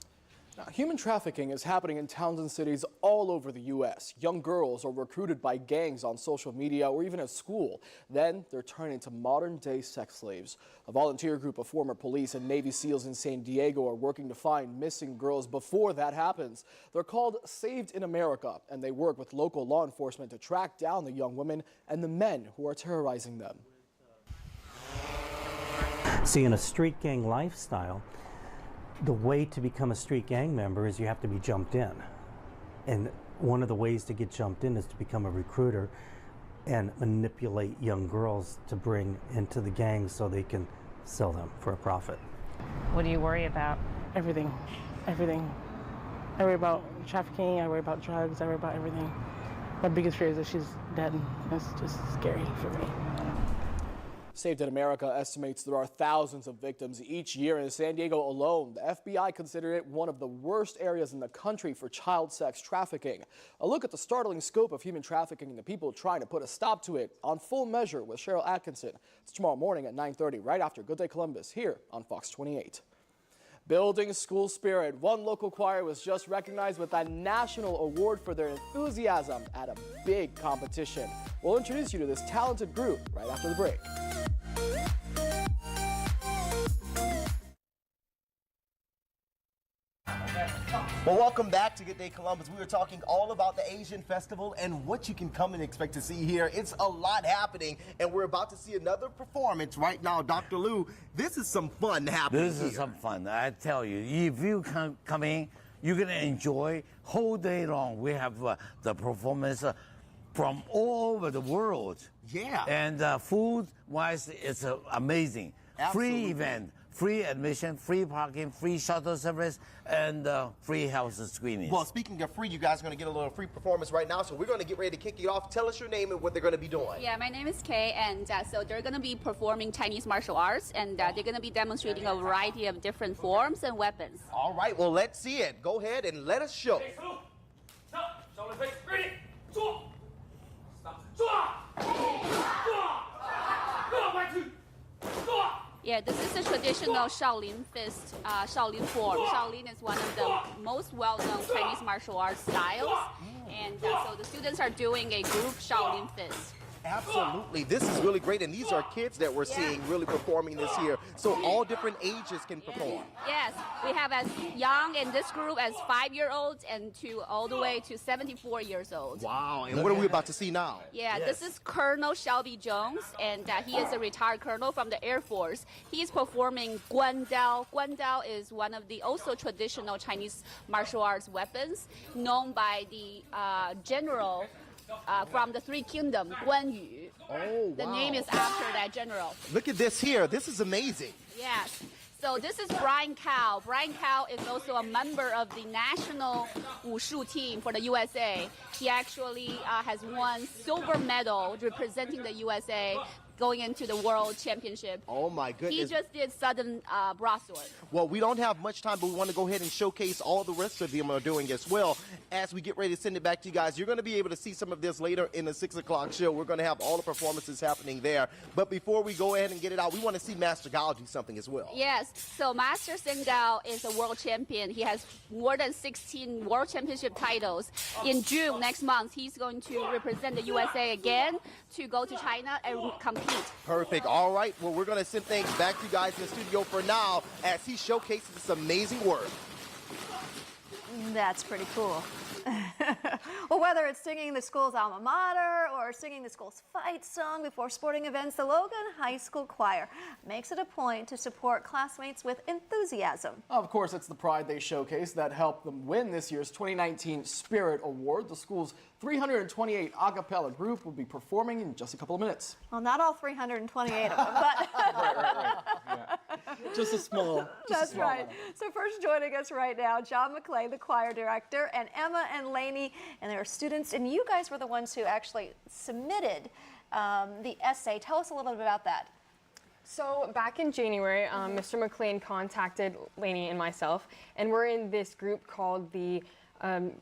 C: Now, human trafficking is happening in towns and cities all over the U.S. Young girls are recruited by gangs on social media or even at school. Then they're turned into modern-day sex slaves. A volunteer group of former police and Navy SEALs in San Diego are working to find missing girls before that happens. They're called Saved in America, and they work with local law enforcement to track down the young women and the men who are terrorizing them.
G: See, in a street gang lifestyle, the way to become a street gang member is you have to be jumped in. And one of the ways to get jumped in is to become a recruiter and manipulate young girls to bring into the gang so they can sell them for a profit.
H: What do you worry about?
I: Everything. Everything. I worry about trafficking, I worry about drugs, I worry about everything. My biggest fear is that she's dead. It's just scary for me.
C: Saved in America estimates there are thousands of victims each year in San Diego alone. The FBI considered it one of the worst areas in the country for child sex trafficking. A look at the startling scope of human trafficking and the people trying to put a stop to it on Full Measure with Cheryl Atkinson. It's tomorrow morning at 9:30, right after Good Day Columbus, here on Fox 28. Building school spirit. One local choir was just recognized with a national award for their enthusiasm at a big competition. We'll introduce you to this talented group right after the break.
O: Well, welcome back to Good Day Columbus. We were talking all about the Asian Festival and what you can come and expect to see here. It's a lot happening, and we're about to see another performance right now. Dr. Liu, this is some fun happening
R: This is some fun, I tell you. If you come in, you're going to enjoy whole day long. We have the performance from all over the world.
O: Yeah.
R: And food-wise, it's amazing.
O: Absolutely.
R: Free event. Free admission, free parking, free shuttle service, and free health screenings.
O: Well, speaking of free, you guys are going to get a little free performance right now, so we're going to get ready to kick it off. Tell us your name and what they're going to be doing.
J: Yeah, my name is Kay, and so they're going to be performing Chinese martial arts, and they're going to be demonstrating a variety of different forms and weapons.
O: All right, well, let's see it. Go ahead and let us show.
J: Yeah, this is a traditional Shaolin fist, Shaolin form. Shaolin is one of the most well-known Chinese martial arts styles, and so the students are doing a group Shaolin fist.
O: Absolutely. This is really great, and these are kids that we're seeing really performing this year, so all different ages can perform.
J: Yes, we have as young in this group as 5-year-olds and to all the way to 74 years old.
O: Wow, and what are we about to see now?
J: Yeah, this is Colonel Shelby Jones, and he is a retired colonel from the Air Force. He is performing Guandao. Guandao is one of the also traditional Chinese martial arts weapons known by the general from the Three Kingdoms, Guan Yu.
O: Oh, wow.
J: The name is after that general.
O: Look at this here. This is amazing.
J: Yes. So this is Brian Cow. Brian Cow is also a member of the national wushu team for the USA. He actually has won silver medal representing the USA going into the World Championship.
O: Oh my goodness.
J: He just did Southern broadsword.
O: Well, we don't have much time, but we want to go ahead and showcase all the rest of them are doing as well. As we get ready to send it back to you guys, you're going to be able to see some of this later in the 6 o'clock show. We're going to have all the performances happening there. But before we go ahead and get it out, we want to see Master Gao do something as well.
J: Yes, so Master Seng Gao is a world champion. He has more than 16 world championship titles. In June next month, he's going to represent the USA again to go to China and compete.
O: Perfect. All right. Well, we're going to send things back to you guys in the studio for now as he showcases this amazing work.
E: That's pretty cool. Well, whether it's singing the school's alma mater or singing the school's fight song before sporting events, the Logan High School Choir makes it a point to support classmates with enthusiasm.
C: Of course, it's the pride they showcase that helped them win this year's 2019 Spirit Award. The school's 328 a cappella group will be performing in just a couple of minutes.
E: Well, not all 328 of them, but
C: just a small.
E: That's right. So first joining us right now, John McClay, the choir director, and Emma and Lainey, and their students. And you guys were the ones who actually submitted the essay. Tell us a little bit about that.
K: So back in January, Mr. McLean contacted Lainey and myself, and we're in this group called the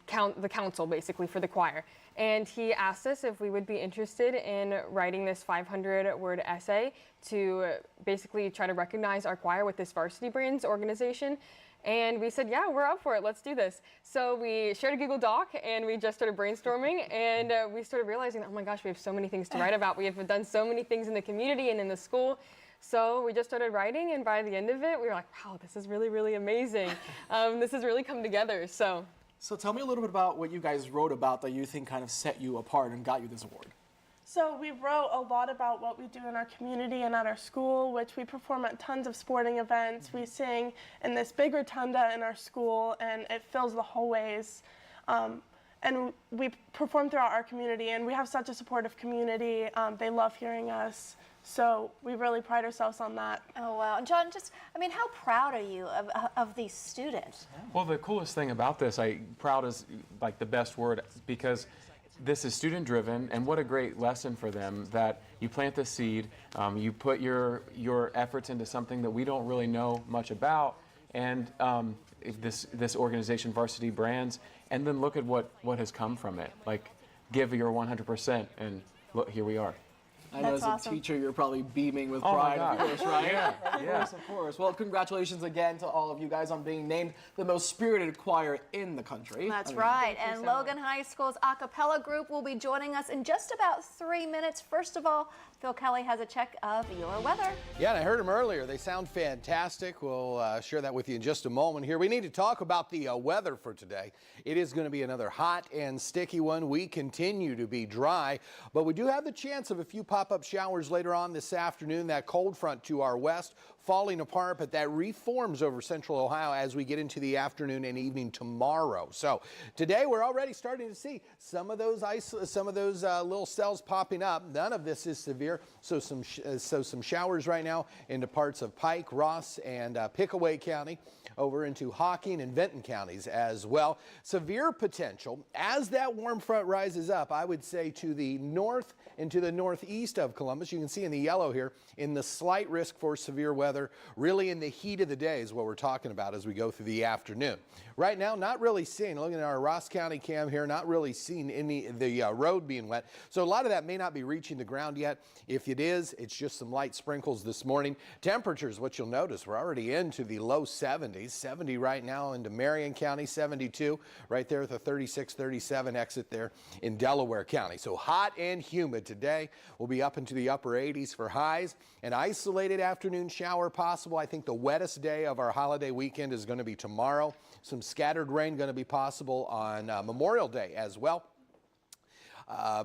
K: council, basically, for the choir. And he asked us if we would be interested in writing this 500-word essay to basically try to recognize our choir with this Varsity Brands organization. And we said, yeah, we're up for it. Let's do this. So we shared a Google Doc, and we just started brainstorming, and we started realizing, oh my gosh, we have so many things to write about. We have done so many things in the community and in the school. So we just started writing, and by the end of it, we were like, wow, this is really, really amazing. This has really come together.
C: So tell me a little bit about what you guys wrote about that you think kind of set you apart and got you this award.
I: So we wrote a lot about what we do in our community and at our school, which we perform at tons of sporting events. We sing in this big rotunda in our school, and it fills the hallways. And we perform throughout our community, and we have such a supportive community. They love hearing us. So we really pride ourselves on that.
E: Oh, wow. And John, how proud are you of these students?
L: Well, the coolest thing about this, proud is like the best word, because this is student driven, and what a great lesson for them that you plant the seed, you put your efforts into something that we don't really know much about, and this organization, Varsity Brands, and then look at what has come from it. Like, give your 100%, and look, here we are.
C: I know as a teacher, you're probably beaming with pride, of course, right?
L: Yeah,
C: Of course. Well, congratulations again to all of you guys on being named the most spirited choir in the country.
E: That's right. And Logan High School's a cappella group will be joining us in just about 3 minutes. First of all, Phil Kelly has a check of your weather.
F: Yeah, and I heard them earlier. They sound fantastic. We'll share that with you in just a moment here. We need to talk about the weather for today. It is going to be another hot and sticky one. We continue to be dry, but we do have the chance of a few pop-up showers later on this afternoon. That cold front to our west falling apart, but that reforms over central Ohio as we get into the afternoon and evening tomorrow. So today we're already starting to see some of those little cells popping up. None of this is severe, so some showers right now into parts of Pike, Ross, and Pickaway County, over into Hocking and Benton counties as well. Severe potential as that warm front rises up, I would say, to the north and to the northeast of Columbus. You can see in the yellow here, in the slight risk for severe weather, really in the heat of the day is what we're talking about as we go through the afternoon. Right now, not really seeing, looking at our Ross County cam here, not really seeing the road being wet. So a lot of that may not be reaching the ground yet. If it is, it's just some light sprinkles this morning. Temperatures, what you'll notice, we're already into the low 70s. 70 right now into Marion County, 72 right there at the 36-37 exit there in Delaware County. So hot and humid today. We'll be up into the upper 80s for highs. An isolated afternoon shower possible. I think the wettest day of our holiday weekend is going to be tomorrow. Some scattered rain going to be possible on Memorial Day as well.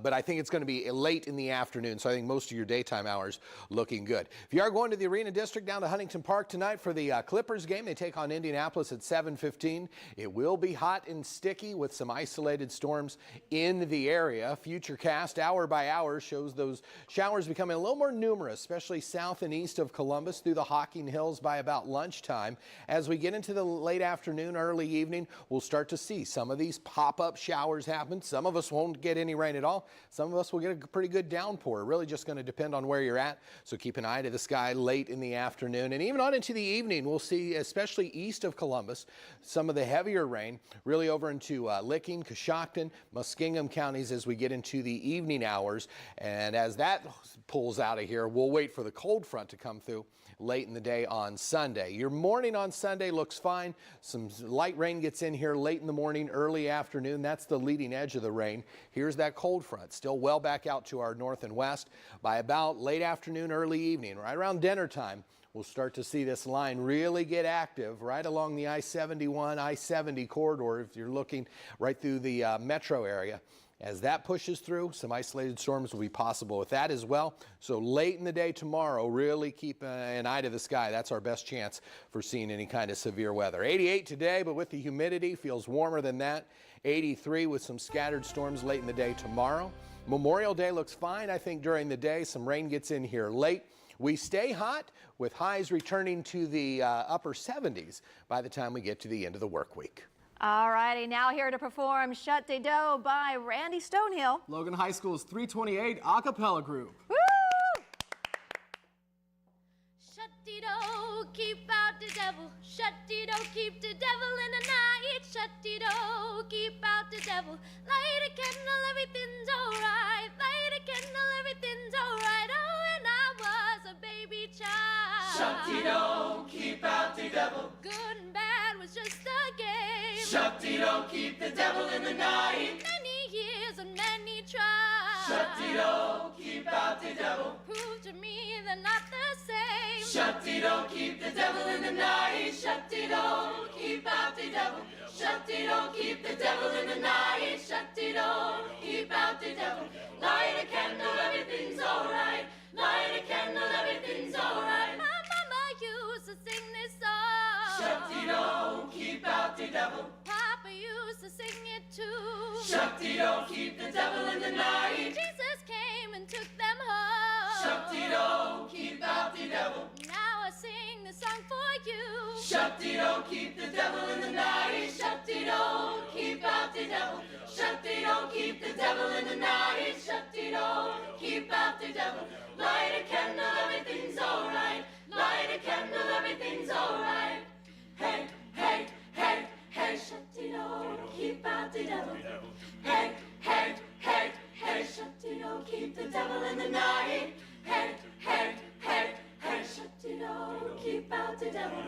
F: But I think it's going to be late in the afternoon, so I think most of your daytime hours looking good. If you are going to the Arena District down to Huntington Park tonight for the Clippers game, they take on Indianapolis at 7:15. It will be hot and sticky with some isolated storms in the area. Futurecast hour by hour shows those showers becoming a little more numerous, especially south and east of Columbus through the Hocking Hills by about lunchtime. As we get into the late afternoon, early evening, we'll start to see some of these pop-up showers happen. Some of us won't get any rain at all. Some of us will get a pretty good downpour. Really just going to depend on where you're at. So keep an eye to the sky late in the afternoon and even on into the evening. We'll see, especially east of Columbus, some of the heavier rain really over into Licking, Coshocton, Muskingum counties as we get into the evening hours. And as that pulls out of here, we'll wait for the cold front to come through late in the day on Sunday. Your morning on Sunday looks fine. Some light rain gets in here late in the morning, early afternoon. That's the leading edge of the rain. Here's that cold front, still well back out to our north and west. By about late afternoon, early evening, right around dinner time, we'll start to see this line really get active right along the I-71, I-70 corridor if you're looking right through the metro area. As that pushes through, some isolated storms will be possible with that as well. So late in the day tomorrow, really keep an eye to the sky. That's our best chance for seeing any kind of severe weather. 88 today, but with the humidity, feels warmer than that. 83 with some scattered storms late in the day tomorrow. Memorial Day looks fine, I think, during the day. Some rain gets in here late. We stay hot with highs returning to the upper 70s by the time we get to the end of the work week.
E: All righty, now here to perform Shut de Do by Randy Stonehill.
C: Logan High School's 328 a cappella group.
E: Woo!
M: Shut de do, keep out the devil. Shut de do, keep the devil in the night. Shut de do, keep out the devil. Light a candle, everything's alright. Light a candle, everything's alright. Oh, when I was a baby child.
N: Shut de do, keep out the devil.
M: Good and bad was just a game.
N: Shut de do, keep the devil in the night.
M: Many years and many tries.
N: Shut de do, keep out the devil.
M: Prove to me they're not the same.
N: Shut de do, keep the devil in the night. Shut de do, keep out the devil. Shut de do, keep the devil in the night. Shut de do, keep out the devil. Light a candle, everything's alright. Light a candle, everything's alright.
M: My mama used to sing this song.
N: Shut de do, keep out the devil.
M: Papa used to sing it too.
N: Shut de do, keep the devil in the night.
M: Jesus came and took them home.
N: Shut de do, keep out the devil.
M: Now I sing this song for you.
N: Shut de do, keep the devil in the night. Shut de do, keep out the devil. Shut de do, keep the devil in the night. Shut de do, keep out the devil. Light a candle, everything's alright. Light a candle, everything's alright. Hey, hey, hey, hey, shut de do, keep out the devil. Hey, hey, hey, hey, shut de do, keep the devil in the night. Hey, hey, hey, hey, shut de do, keep out the devil.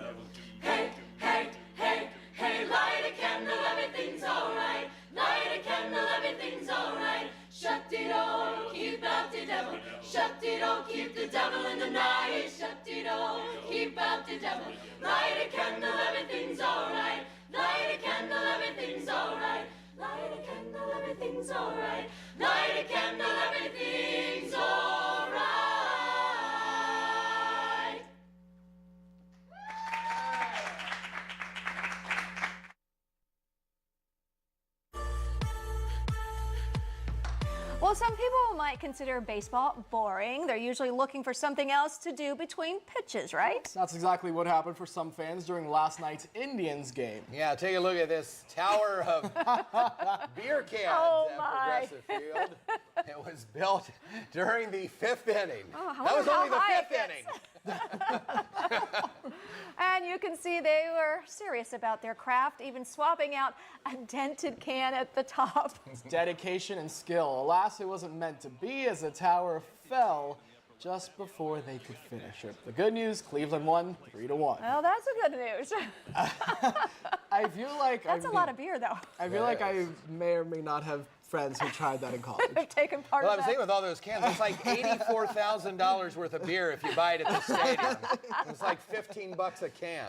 N: Hey, hey, hey, hey, light a candle, everything's alright. Light a candle, everything's alright. Shut de do, keep out the devil. Shut de do, keep the devil in the night. Shut de do, keep out the devil. Light a candle, everything's alright. Light a candle, everything's alright. Light a candle, everything's alright. Light a candle, everything's alright.
E: Well, some people might consider baseball boring. They're usually looking for something else to do between pitches, right?
C: That's exactly what happened for some fans during last night's Indians game.
F: Yeah, take a look at this tower of beer cans at Progressive Field. It was built during the 5th inning.
E: Oh,
F: that was only the 5th inning.
E: And you can see they were serious about their craft, even swapping out a dented can at the top.
C: It's dedication and skill. Alas, it wasn't meant to be as the tower fell just before they could finish it. The good news, Cleveland won 3-1.
E: Well, that's a good news.
C: I feel like
E: that's a lot of beer, though.
C: I feel like I may or may not have friends who tried that in college.
E: Have taken part
F: Well, I
E: of
F: was
E: that.
F: thinking with all those cans, it's like $84,000 worth of beer if you buy it at the stadium. It's like $15 a can.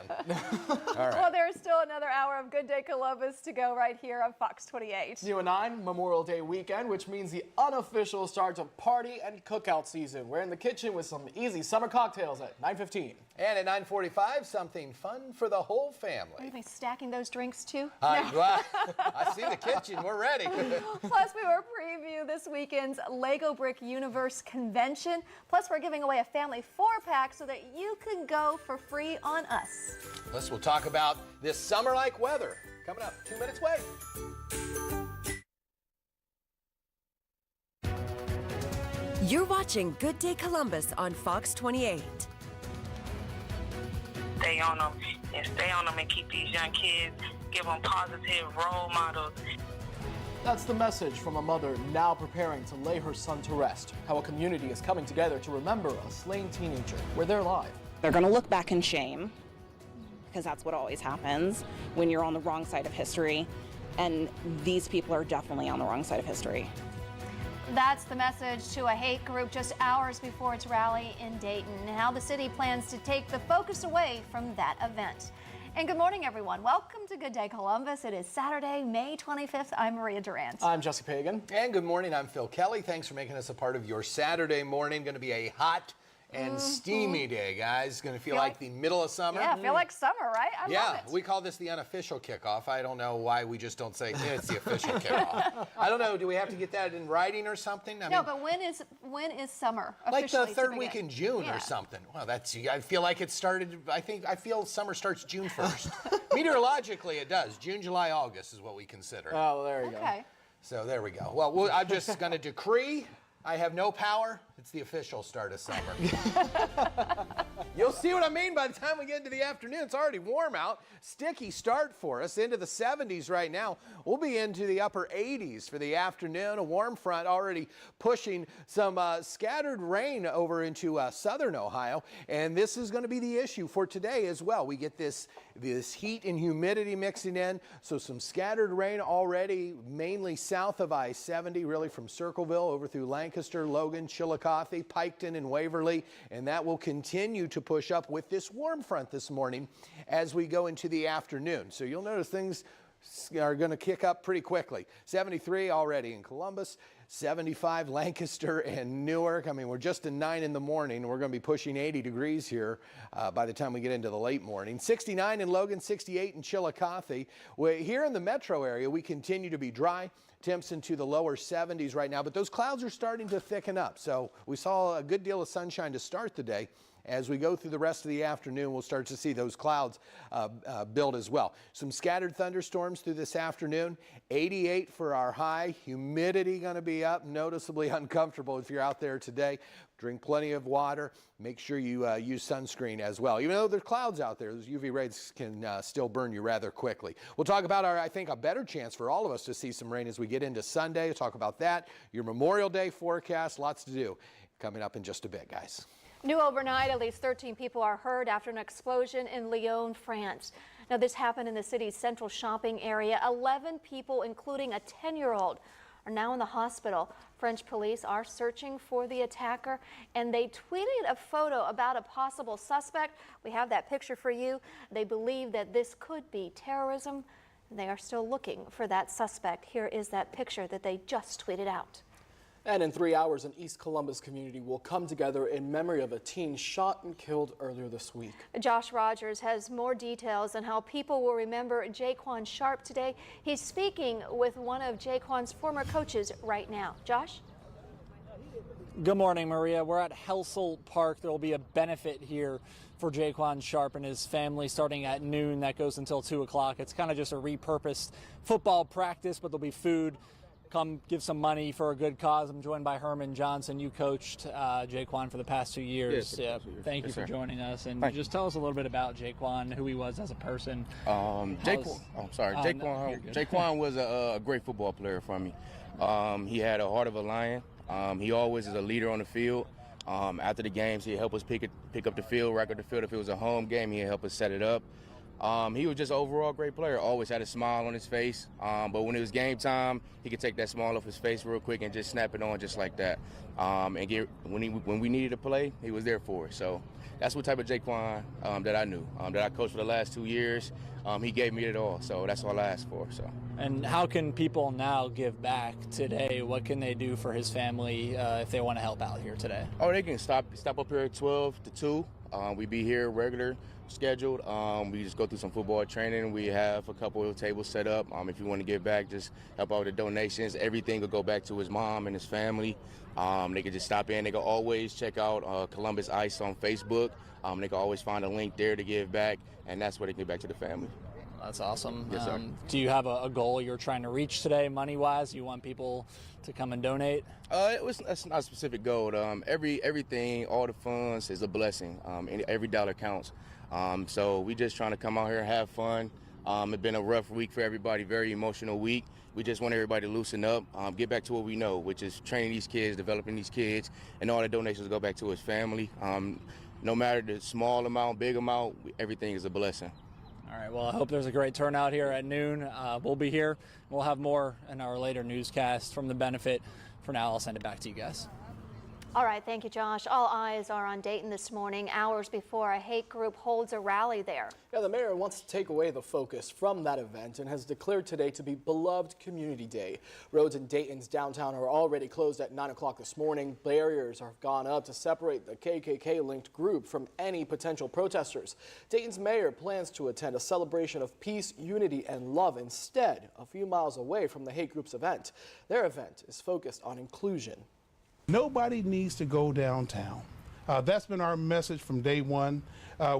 F: All right.
E: Well, there's still another hour of Good Day Columbus to go right here on Fox 28.
C: New at 9, Memorial Day weekend, which means the unofficial start of party and cookout season. We're in the kitchen with some easy summer cocktails at 9:15.
F: And at 9:45, something fun for the whole family.
E: Are we stacking those drinks too?
F: I see the kitchen. We're ready.
E: Plus, we will preview this weekend's Lego Brick Universe convention. Plus, we're giving away a family 4-pack so that you can go for free on us.
F: Plus, we'll talk about this summer-like weather. Coming up, 2 minutes away.
A: You're watching Good Day Columbus on Fox 28.
B: Stay on them and stay on them and keep these young kids, give them positive role models.
C: That's the message from a mother now preparing to lay her son to rest. How a community is coming together to remember a slain teenager. We're there live.
P: They're going to look back in shame, because that's what always happens when you're on the wrong side of history. And these people are definitely on the wrong side of history.
E: That's the message to a hate group just hours before its rally in Dayton, and how the city plans to take the focus away from that event. And good morning, everyone. Welcome to Good Day Columbus. It is Saturday, May 25th. I'm Maria Durant.
C: I'm Jesse Pagan.
F: And good morning. I'm Phil Kelly. Thanks for making us a part of your Saturday morning. Going to be a hot and steamy day, guys. It's going to feel like the middle of summer.
E: Yeah, feel like summer, right? I love it.
F: We call this the unofficial kickoff. I don't know why we just don't say it's the official kickoff. I don't know. Do we have to get that in writing or something? I
E: no,
F: mean,
E: but when is summer
F: like
E: officially
F: the third week in June or something. Well, I feel like it started. I feel summer starts June 1st. Meteorologically, it does. June, July, August is what we consider.
C: Oh, there you go.
E: Okay.
F: So there we go. Well, I'm just going to decree. I have no power. It's the official start of summer. You'll see what I mean by the time we get into the afternoon. It's already warm out. Sticky start for us into the 70s right now. We'll be into the upper 80s for the afternoon. A warm front already pushing some scattered rain over into southern Ohio. And this is going to be the issue for today as well. We get this heat and humidity mixing in. So some scattered rain already, mainly south of I-70, really from Circleville over through Lancaster, Logan, Chillicothe, Piketon, and Waverly. And that will continue to push up with this warm front this morning as we go into the afternoon. So you'll notice things are going to kick up pretty quickly. 73 already in Columbus, 75 Lancaster and Newark. I mean, we're just at 9 in the morning. We're going to be pushing 80 degrees here by the time we get into the late morning. 69 in Logan, 68 in Chillicothe. Here in the metro area, we continue to be dry. Temps into the lower 70s right now, but those clouds are starting to thicken up. So we saw a good deal of sunshine to start the day. As we go through the rest of the afternoon, we'll start to see those clouds build as well. Some scattered thunderstorms through this afternoon. 88 for our high. Humidity going to be up, noticeably uncomfortable if you're out there today. Drink plenty of water. Make sure you use sunscreen as well. Even though there's clouds out there, those UV rays can still burn you rather quickly. We'll talk about I think, a better chance for all of us to see some rain as we get into Sunday. We'll talk about that. Your Memorial Day forecast, lots to do. Coming up in just a bit, guys.
E: New overnight, at least 13 people are hurt after an explosion in Lyon, France. Now, this happened in the city's central shopping area. 11 people, including a 10-year-old, are now in the hospital. French police are searching for the attacker, and they tweeted a photo about a possible suspect. We have that picture for you. They believe that this could be terrorism. They are still looking for that suspect. Here is that picture that they just tweeted out.
C: And in 3 hours, an East Columbus community will come together in memory of a teen shot and killed earlier this week.
E: Josh Rogers has more details on how people will remember Jaquan Sharp today. He's speaking with one of Jaquan's former coaches right now. Josh?
D: Good morning, Maria. We're at Helsel Park. There will be a benefit here for Jaquan Sharp and his family starting at noon. That goes until 2 o'clock. It's kind of just a repurposed football practice, but there'll be food. Come give some money for a good cause. I'm joined by Herman Johnson. You coached Jaquan for the past 2 years.
Q: Yes,
D: Thank you for joining us. And just tell us a little bit about Jaquan, who he was as a person.
Q: Jaquan was a great football player for me. He had a heart of a lion. He always is a leader on the field. After the games, he'd help us pick up the field, rack up the field. If it was a home game, he'd help us set it up. He was just an overall great player, always had a smile on his face, but when it was game time, he could take that smile off his face real quick and just snap it on just like that. When we needed to play, he was there for it. So that's what type of Jaquan that I knew, that I coached for the last 2 years. He gave me it all, so that's all I asked for. So.
D: And how can people now give back today? What can they do for his family if they want to help out here today?
Q: Oh, they can stop up here at 12 to 2. We be here regular scheduled. We just go through some football training. We have a couple of tables set up. If you want to give back, just help out with the donations. Everything will go back to his mom and his family. They can just stop in. They can always check out Columbus Ice on Facebook. They can always find a link there to give back, and that's where they give back to the family.
D: That's awesome.
Q: Yes, sir.
D: Do you have a goal you're trying to reach today, money-wise? You want people to come and donate?
Q: That's not a specific goal. Everything, all the funds is a blessing. Every dollar counts. So we just trying to come out here and have fun. It's been a rough week for everybody, very emotional week. We just want everybody to loosen up, get back to what we know, which is training these kids, developing these kids, and all the donations go back to his family. No matter the small amount, big amount, everything is a blessing.
D: All right, well, I hope there's a great turnout here at noon. We'll be here. We'll have more in our later newscast from the benefit For now, I'll send it back to you guys.
E: All right, thank you, Josh. All eyes are on Dayton this morning, hours before a hate group holds a rally there.
C: Yeah, the mayor wants to take away the focus from that event and has declared today to be Beloved Community Day. Roads in Dayton's downtown are already closed at 9 o'clock this morning. Barriers have gone up to separate the KKK-linked group from any potential protesters. Dayton's mayor plans to attend a celebration of peace, unity, and love instead, a few miles away from the hate group's event. Their event is focused on inclusion.
S: Nobody needs to go downtown. That's been our message from day one.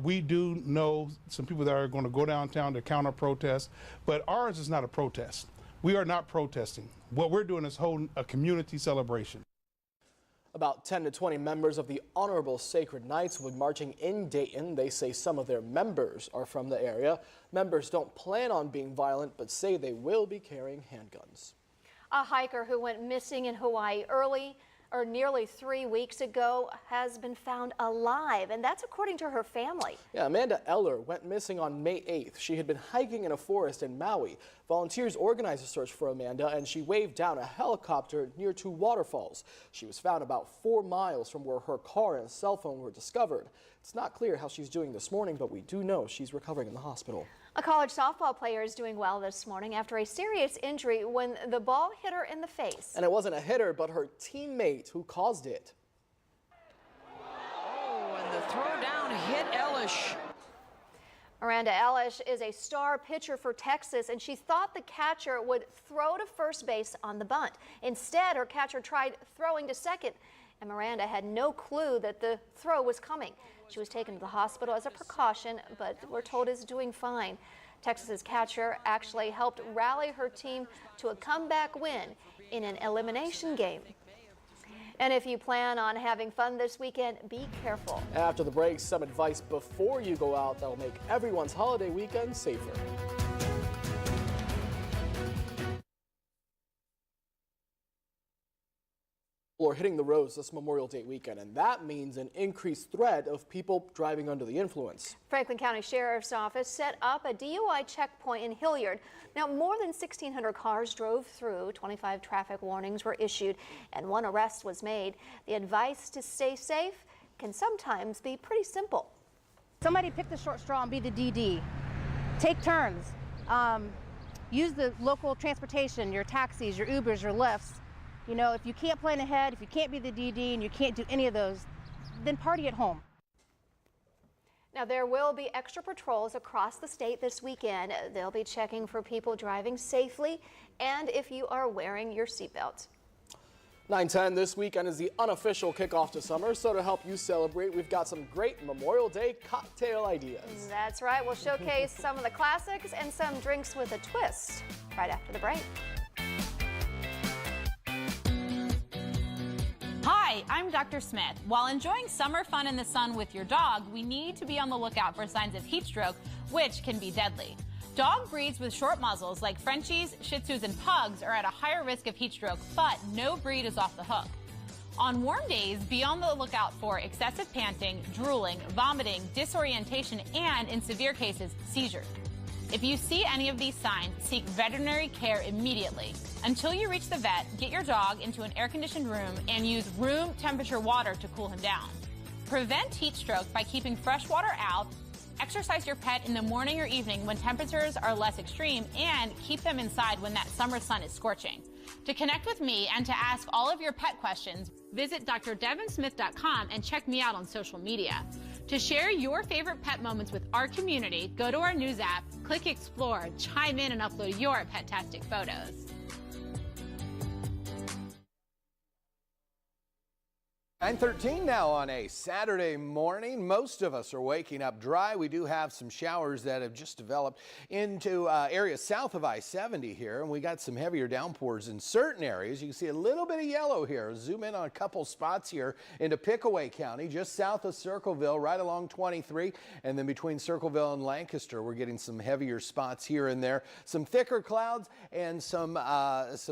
S: We do know some people that are going to go downtown to counter protest, but ours is not a protest. We are not protesting. What we're doing is holding a community celebration.
C: About 10 to 20 members of the Honorable Sacred Knights will be marching in Dayton. They say some of their members are from the area. Members don't plan on being violent, but say they will be carrying handguns.
E: A hiker who went missing in Hawaii nearly 3 weeks ago has been found alive, and that's according to her family.
C: Yeah, Amanda Eller went missing on May 8th. She had been hiking in a forest in Maui. Volunteers organized a search for Amanda, and she waved down a helicopter near two waterfalls. She was found about 4 miles from where her car and cell phone were discovered. It's not clear how she's doing this morning, but we do know she's recovering in the hospital.
E: A college softball player is doing well this morning after a serious injury when the ball hit her in the face.
C: And it wasn't a hitter, but her teammate who caused it.
T: Oh, and the throw down hit Elish.
E: Miranda Elish is a star pitcher for Texas, and she thought the catcher would throw to first base on the bunt. Instead, her catcher tried throwing to second, and Miranda had no clue that the throw was coming. She was taken to the hospital as a precaution, but we're told is doing fine. Texas's catcher actually helped rally her team to a comeback win in an elimination game. And if you plan on having fun this weekend, be careful.
C: After the break, some advice before you go out that will make everyone's holiday weekend safer. Are hitting the roads this Memorial Day weekend, and that means an increased threat of people driving under the influence.
E: Franklin County Sheriff's Office set up a DUI checkpoint in Hilliard. Now, more than 1,600 cars drove through, 25 traffic warnings were issued, and 1 arrest was made. The advice to stay safe can sometimes be pretty simple.
W: Somebody pick the short straw and be the DD. Take turns. Use the local transportation, your taxis, your Ubers, your Lyfts. You know, if you can't plan ahead, if you can't be the DD and you can't do any of those, then party at home.
E: Now, there will be extra patrols across the state this weekend. They'll be checking for people driving safely and if you are wearing your seatbelt.
C: 9:10 this weekend is the unofficial kickoff to summer, so to help you celebrate, we've got some great Memorial Day cocktail ideas.
E: That's right. We'll showcase some of the classics and some drinks with a twist right after the break.
X: Hi, I'm Dr. Smith. While enjoying summer fun in the sun with your dog, we need to be on the lookout for signs of heat stroke, which can be deadly. Dog breeds with short muzzles like Frenchies, Shih Tzus, and Pugs are at a higher risk of heat stroke, but no breed is off the hook. On warm days, be on the lookout for excessive panting, drooling, vomiting, disorientation, and, in severe cases, seizures. If you see any of these signs, seek veterinary care immediately. Until you reach the vet, get your dog into an air-conditioned room and use room temperature water to cool him down. Prevent heat stroke by keeping fresh water out, exercise your pet in the morning or evening when temperatures are less extreme, and keep them inside when that summer sun is scorching. To connect with me and to ask all of your pet questions, visit drdevinsmith.com and check me out on social media. To share your favorite pet moments with our community, go to our news app, click Explore, chime in, and upload your pet-tastic photos.
F: 9:13 now on a Saturday morning. Most of us are waking up dry. We do have some showers that have just developed into areas south of I-70 here, and we got some heavier downpours in certain areas. You can see a little bit of yellow here. Zoom in on a couple spots here into Pickaway County, just south of Circleville, right along 23, and then between Circleville and Lancaster, we're getting some heavier spots here and there. Some thicker clouds and some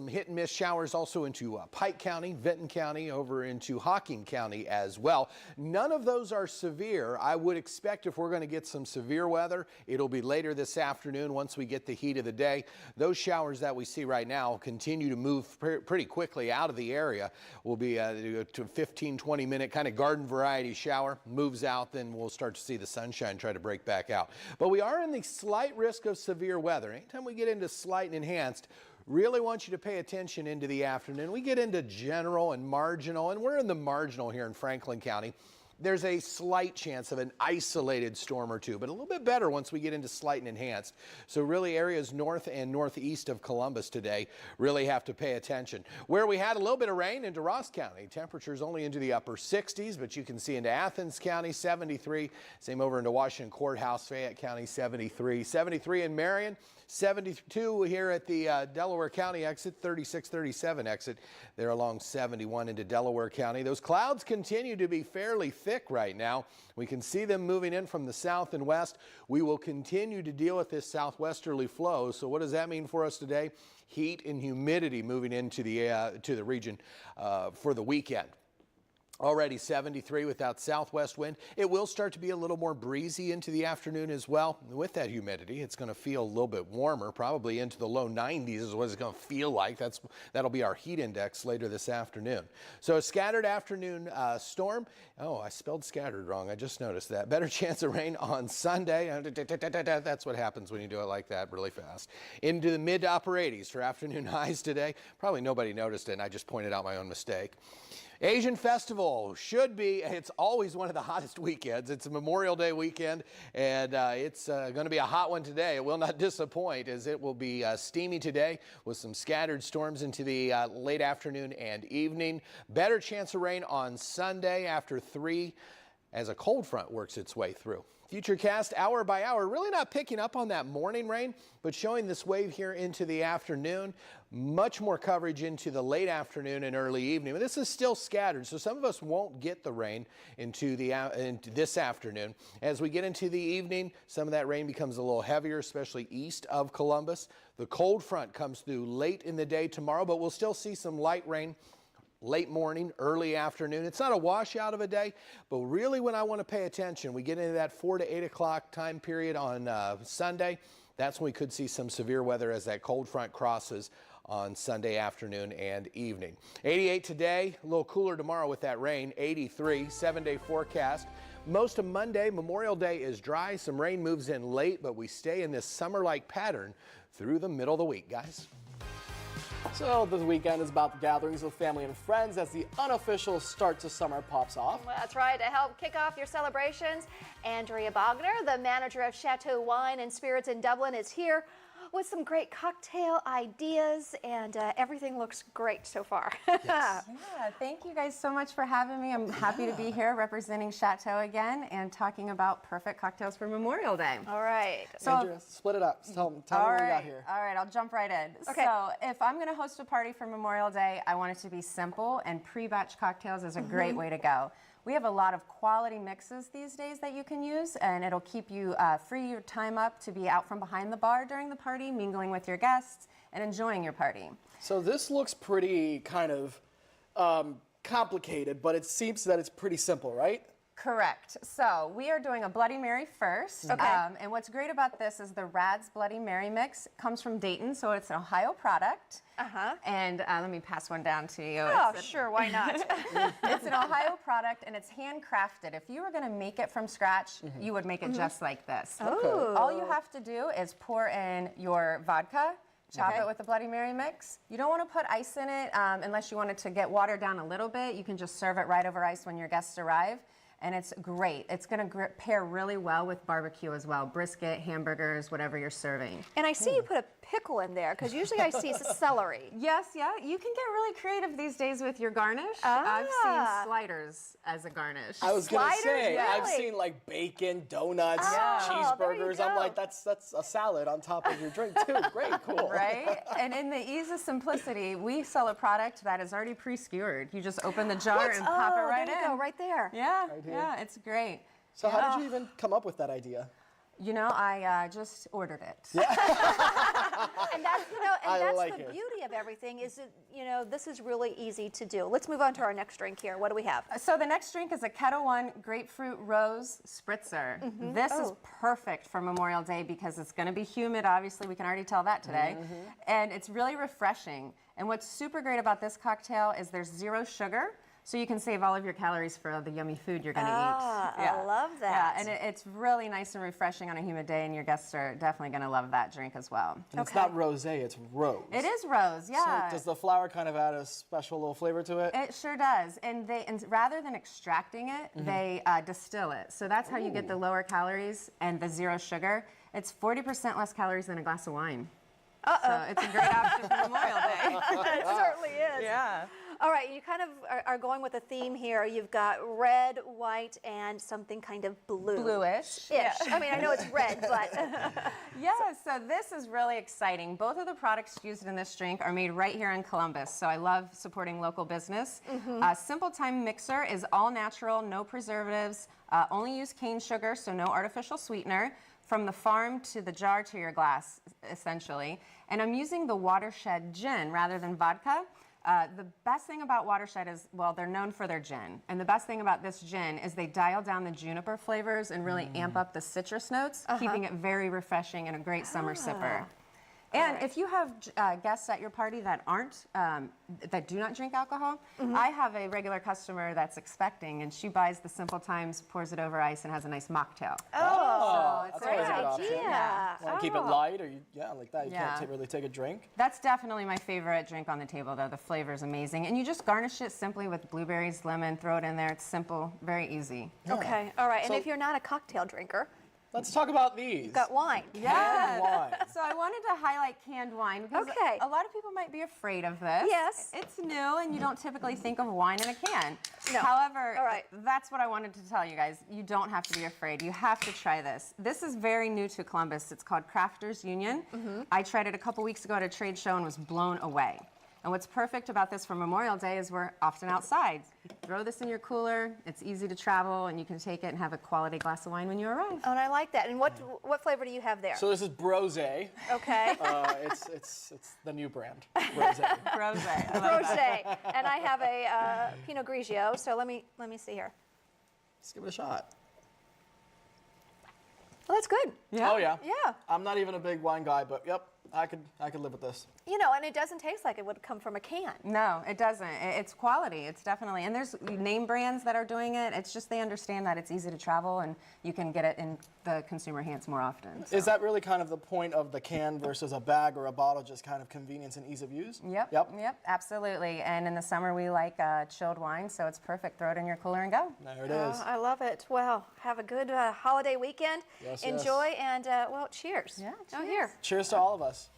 F: hit and miss showers also into Pike County, Vinton County, over into Hocking County as well. None of those are severe. I would expect if we're going to get some severe weather, it'll be later this afternoon once we get the heat of the day. Those showers that we see right now continue to move pretty quickly out of the area. Will be to 15-20 minute kind of garden variety shower, moves out, then we'll start to see the sunshine try to break back out. But we are in the slight risk of severe weather. Anytime we get into slight and enhanced, really want you to pay attention into the afternoon. We get into general and marginal, and we're in the marginal here in Franklin County. There's a slight chance of an isolated storm or two, but a little bit better once we get into slight and enhanced. So really areas north and northeast of Columbus today really have to pay attention. Where we had a little bit of rain into Ross County, temperatures only into the upper 60s, but you can see into Athens County, 73. Same over into Washington Courthouse, Fayette County, 73. 73 in Marion. 72 here at the Delaware County exit, 36-37 exit there along 71 into Delaware County. Those clouds continue to be fairly thick right now. We can see them moving in from the south and west. We will continue to deal with this southwesterly flow. So what does that mean for us today? Heat and humidity moving into the region for the weekend. Already 73 with that southwest wind. It will start to be a little more breezy into the afternoon as well. With that humidity, it's going to feel a little bit warmer, probably into the low 90s is what it's going to feel like. That'll be our heat index later this afternoon. So a scattered afternoon storm. Oh, I spelled scattered wrong. I just noticed that. Better chance of rain on Sunday. That's what happens when you do it like that really fast. Into the mid to upper 80s for afternoon highs today. Probably nobody noticed it, and I just pointed out my own mistake. Asian Festival should be, it's always one of the hottest weekends. It's a Memorial Day weekend, and it's going to be a hot one today. It will not disappoint, as it will be steamy today with some scattered storms into the late afternoon and evening. Better chance of rain on Sunday after 3 as a cold front works its way through. Futurecast hour by hour, really not picking up on that morning rain, but showing this wave here into the afternoon. Much more coverage into the late afternoon and early evening. But this is still scattered, so some of us won't get the rain into this afternoon. As we get into the evening, some of that rain becomes a little heavier, especially east of Columbus. The cold front comes through late in the day tomorrow, but we'll still see some light rain late morning, early afternoon. It's not a washout of a day, but really when I want to pay attention, we get into that 4 to 8 o'clock time period on Sunday. That's when we could see some severe weather as that cold front crosses on Sunday afternoon and evening. 88 today, a little cooler tomorrow with that rain. 83, 7-day forecast. Most of Monday, Memorial Day, is dry. Some rain moves in late, but we stay in this summer-like pattern through the middle of the week, guys.
C: So the weekend is about the gatherings with family and friends as the unofficial start to summer pops off.
E: That's right. To help kick off your celebrations, Andrea Bogner, the manager of Chateau Wine and Spirits in Dublin, is here with some great cocktail ideas, and everything looks great so far.
G: Yes. Yeah, thank you guys so much for having me. I'm happy to be here representing Chateau again and talking about perfect cocktails for Memorial Day.
E: All right.
C: So, Andrea, split it up. Tell me what we got here.
G: All right, I'll jump right in.
E: Okay.
G: So if I'm going to host a party for Memorial Day, I want it to be simple, and pre-batch cocktails is a great way to go. We have a lot of quality mixes these days that you can use, and it'll keep you free your time up to be out from behind the bar during the party, mingling with your guests and enjoying your party.
C: So this looks pretty kind of complicated, but it seems that it's pretty simple, right?
G: Correct. So we are doing a Bloody Mary first.
E: Okay.
G: And what's great about this is the Rad's Bloody Mary mix comes from Dayton, so it's an Ohio product.
E: Uh-huh.
G: And let me pass one down to you.
E: Oh, sure, why not?
G: It's an Ohio product, and it's handcrafted. If you were going to make it from scratch, you would make it just like this.
E: Oh.
G: All you have to do is pour in your vodka, chop it with the Bloody Mary mix. You don't want to put ice in it unless you want it to get watered down a little bit. You can just serve it right over ice when your guests arrive. And it's great. It's going to pair really well with barbecue as well. Brisket, hamburgers, whatever you're serving.
E: And I see you put a pickle in there, because usually I see celery.
G: Yes, yeah. You can get really creative these days with your garnish. I've seen sliders as a garnish.
C: I was going to say,
E: Really?
C: I've seen like bacon, donuts, cheeseburgers. I'm like, that's a salad on top of your drink too. Great, cool.
G: Right? And in the ease of simplicity, we sell a product that is already pre-skewered. You just open the jar and pop it right
E: there
G: in.
E: you go, right there.
G: Yeah,
C: Right here.
G: yeah, it's great.
C: So how did you even come up with that idea?
G: You know, I just ordered it.
E: And that's,
C: I
E: that's
C: like
E: the
C: it.
E: beauty of everything is that, this is really easy to do. Let's move on to our next drink here. What do we have?
G: So the next drink is a Ketel One Grapefruit Rose Spritzer. This is perfect for Memorial Day because it's going to be humid. Obviously, we can already tell that today. And it's really refreshing. And what's super great about this cocktail is there's 0 sugar. So you can save all of your calories for the yummy food you're going to eat.
E: I love that.
G: Yeah, and it's really nice and refreshing on a humid day, and your guests are definitely going to love that drink as well.
C: And it's not rosé, it's rose.
G: It is rose, yeah.
C: So does the flower kind of add a special little flavor to it?
G: It sure does. And rather than extracting it, they distill it. So that's how you get the lower calories and the 0 sugar. It's 40% less calories than a glass of wine. So it's a great option for Memorial Day.
E: It certainly is.
G: Yeah.
E: All right, you kind of are going with a theme here. You've got red, white, and something kind of blue.
G: Bluish.
E: Yeah. I mean, I know it's red, but.
G: Yeah, so this is really exciting. Both of the products used in this drink are made right here in Columbus, so I love supporting local business. Simple Time Mixer is all natural, no preservatives, only use cane sugar, so no artificial sweetener. From the farm to the jar to your glass, essentially. And I'm using the Watershed gin rather than vodka. The best thing about Watershed is, well, they're known for their gin. And the best thing about this gin is they dial down the juniper flavors and really amp up the citrus notes, keeping it very refreshing and a great summer sipper. And if you have guests at your party that aren't, that do not drink alcohol, I have a regular customer that's expecting, and she buys the Simple Times, pours it over ice, and has a nice mocktail.
E: Oh,
G: so it's
E: that's always a good option.
G: Yeah.
C: Want to keep it light, or like that? You
G: Yeah.
C: can't really take a drink.
G: That's definitely my favorite drink on the table, though. The flavor is amazing. And you just garnish it simply with blueberries, lemon, throw it in there. It's simple, very easy.
E: Okay, all right.
C: So-
E: And if you're not a cocktail drinker,
C: Let's talk about these.
E: you've got wine.
G: Yeah.
C: Wine.
G: So I wanted to highlight canned wine because
E: Okay.
G: a lot of people might be afraid of this.
E: Yes.
G: It's new and you don't typically think of wine in a can.
E: No.
G: However,
E: All right.
G: that's what I wanted to tell you guys. You don't have to be afraid. You have to try this. This is very new to Columbus. It's called Crafters Union. I tried it a couple weeks ago at a trade show and was blown away. And what's perfect about this for Memorial Day is we're often outside. You throw this in your cooler, it's easy to travel, and you can take it and have a quality glass of wine when you arrive.
E: Oh, and I like that. And what flavor do you have there?
C: So this is Brosé.
E: Okay.
C: It's the new brand. Brosé.
G: Rosé.
E: Rosé. And I have a Pinot Grigio. So let me see here.
C: Let's give it a shot.
E: Well, that's good.
G: Yeah.
C: Oh yeah.
E: Yeah.
C: I'm not even a big wine guy, but yep, I could live with this.
E: And it doesn't taste like it would come from a can.
G: No, it doesn't. It's quality. It's definitely, and there's name brands that are doing it. It's just they understand that it's easy to travel and you can get it in the consumer hands more often. So.
C: Is that really kind of the point of the can versus a bag or a bottle, just kind of convenience and ease of use?
G: Yep, absolutely. And in the summer, we like chilled wine, so it's perfect. Throw it in your cooler and go.
C: There it is.
E: I love it. Well, have a good holiday weekend.
C: Yes,
E: Enjoy and, well, cheers.
G: Yeah,
E: Oh, here.
C: Cheers to all of us.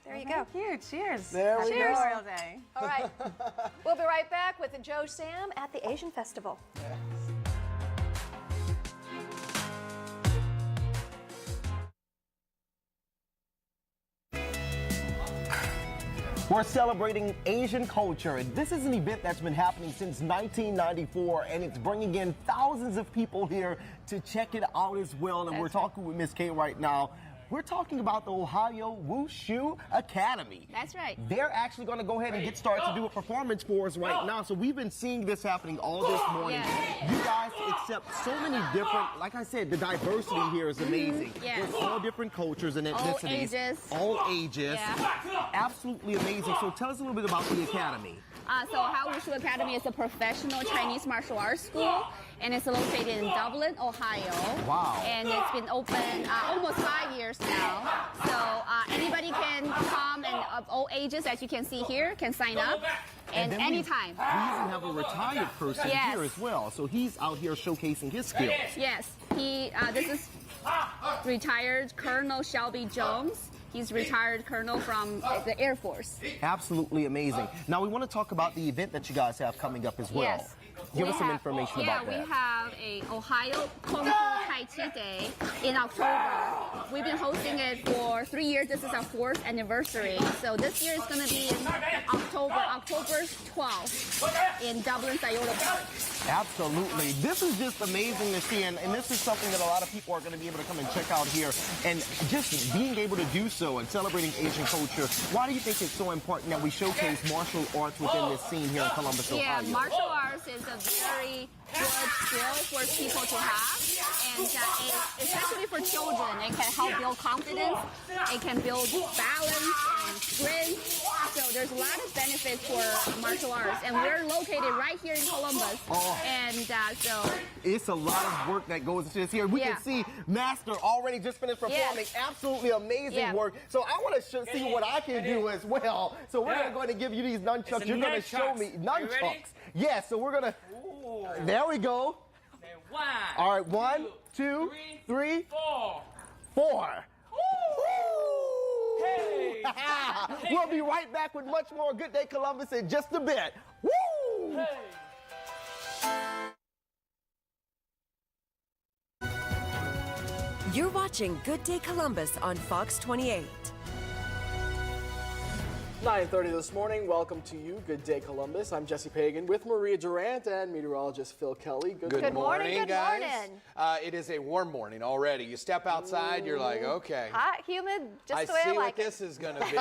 E: There you go.
G: Thank you. Cheers.
C: There we
G: Happy
C: go.
G: Memorial Day.
E: All right. We'll be right back with Joe Sam at the Asian Festival.
O: We're celebrating Asian culture, and this is an event that's been happening since 1994, and it's bringing in thousands of people here to check it out as well. And we're talking with Miss Kay right now. We're talking about the Ohio Wushu Academy.
J: That's right.
O: They're actually going to go ahead and get started to do a performance for us right now. So we've been seeing this happening all this morning.
J: Yeah.
O: You guys accept so many different, like I said, the diversity here is amazing.
J: Yes.
O: There's all different cultures and
J: All
O: ethnicities.
J: ages.
O: All ages.
J: Yeah.
O: Absolutely amazing. So tell us a little bit about the academy.
J: So Ohio Wushu Academy is a professional Chinese martial arts school, and it's located in Dublin, Ohio.
O: Wow.
J: And it's been open almost 5 years now. So anybody can come, and of all ages, as you can see here, can sign up. And
O: then
J: anytime.
O: We even have a retired person
J: Yes.
O: here as well. So he's out here showcasing his skills.
J: Yes, this is retired Colonel Shelby Jones. He's retired colonel from the Air Force.
O: Absolutely amazing. Now we want to talk about the event that you guys have coming up as well.
J: Yes.
O: Give us some information about that.
J: Yeah, we have a Ohio Kung Fu Tai IT Day in October. We've been hosting it for 3 years. This is our 4th anniversary. So this year is going to be in October 12th in Dublin's Iota Park.
O: Absolutely. This is just amazing to see, and this is something that a lot of people are going to be able to come and check out here. And just being able to do so and celebrating Asian culture, why do you think it's so important that we showcase martial arts within this scene here in Columbus, Ohio?
J: Yeah, martial arts is a very good skill for people to have, and especially for children, it can help build confidence, it can build balance and strength. So there's a lot of benefits for martial arts, and we're located right here in Columbus. And so
O: it's a lot of work that goes into this here. We can see Master already just finished performing absolutely amazing work. So I want to see what I can do as well. So we're going to go ahead and give you these nunchucks. You're going to show me nunchucks. Yes, so we're going to. There we go. All right, 1, 2, 3, 4. Hey. We'll be right back with much more Good Day Columbus in just a bit. Woo!
A: You're watching Good Day Columbus on Fox 28.
C: 9:30 this morning. Welcome to you, Good Day Columbus. I'm Jesse Pagan with Maria Durant and meteorologist Phil Kelly.
F: Good morning, guys. It is a warm morning already. You step outside, you're like, okay.
E: Hot, humid, just the way I like it.
F: I see what this is going to be.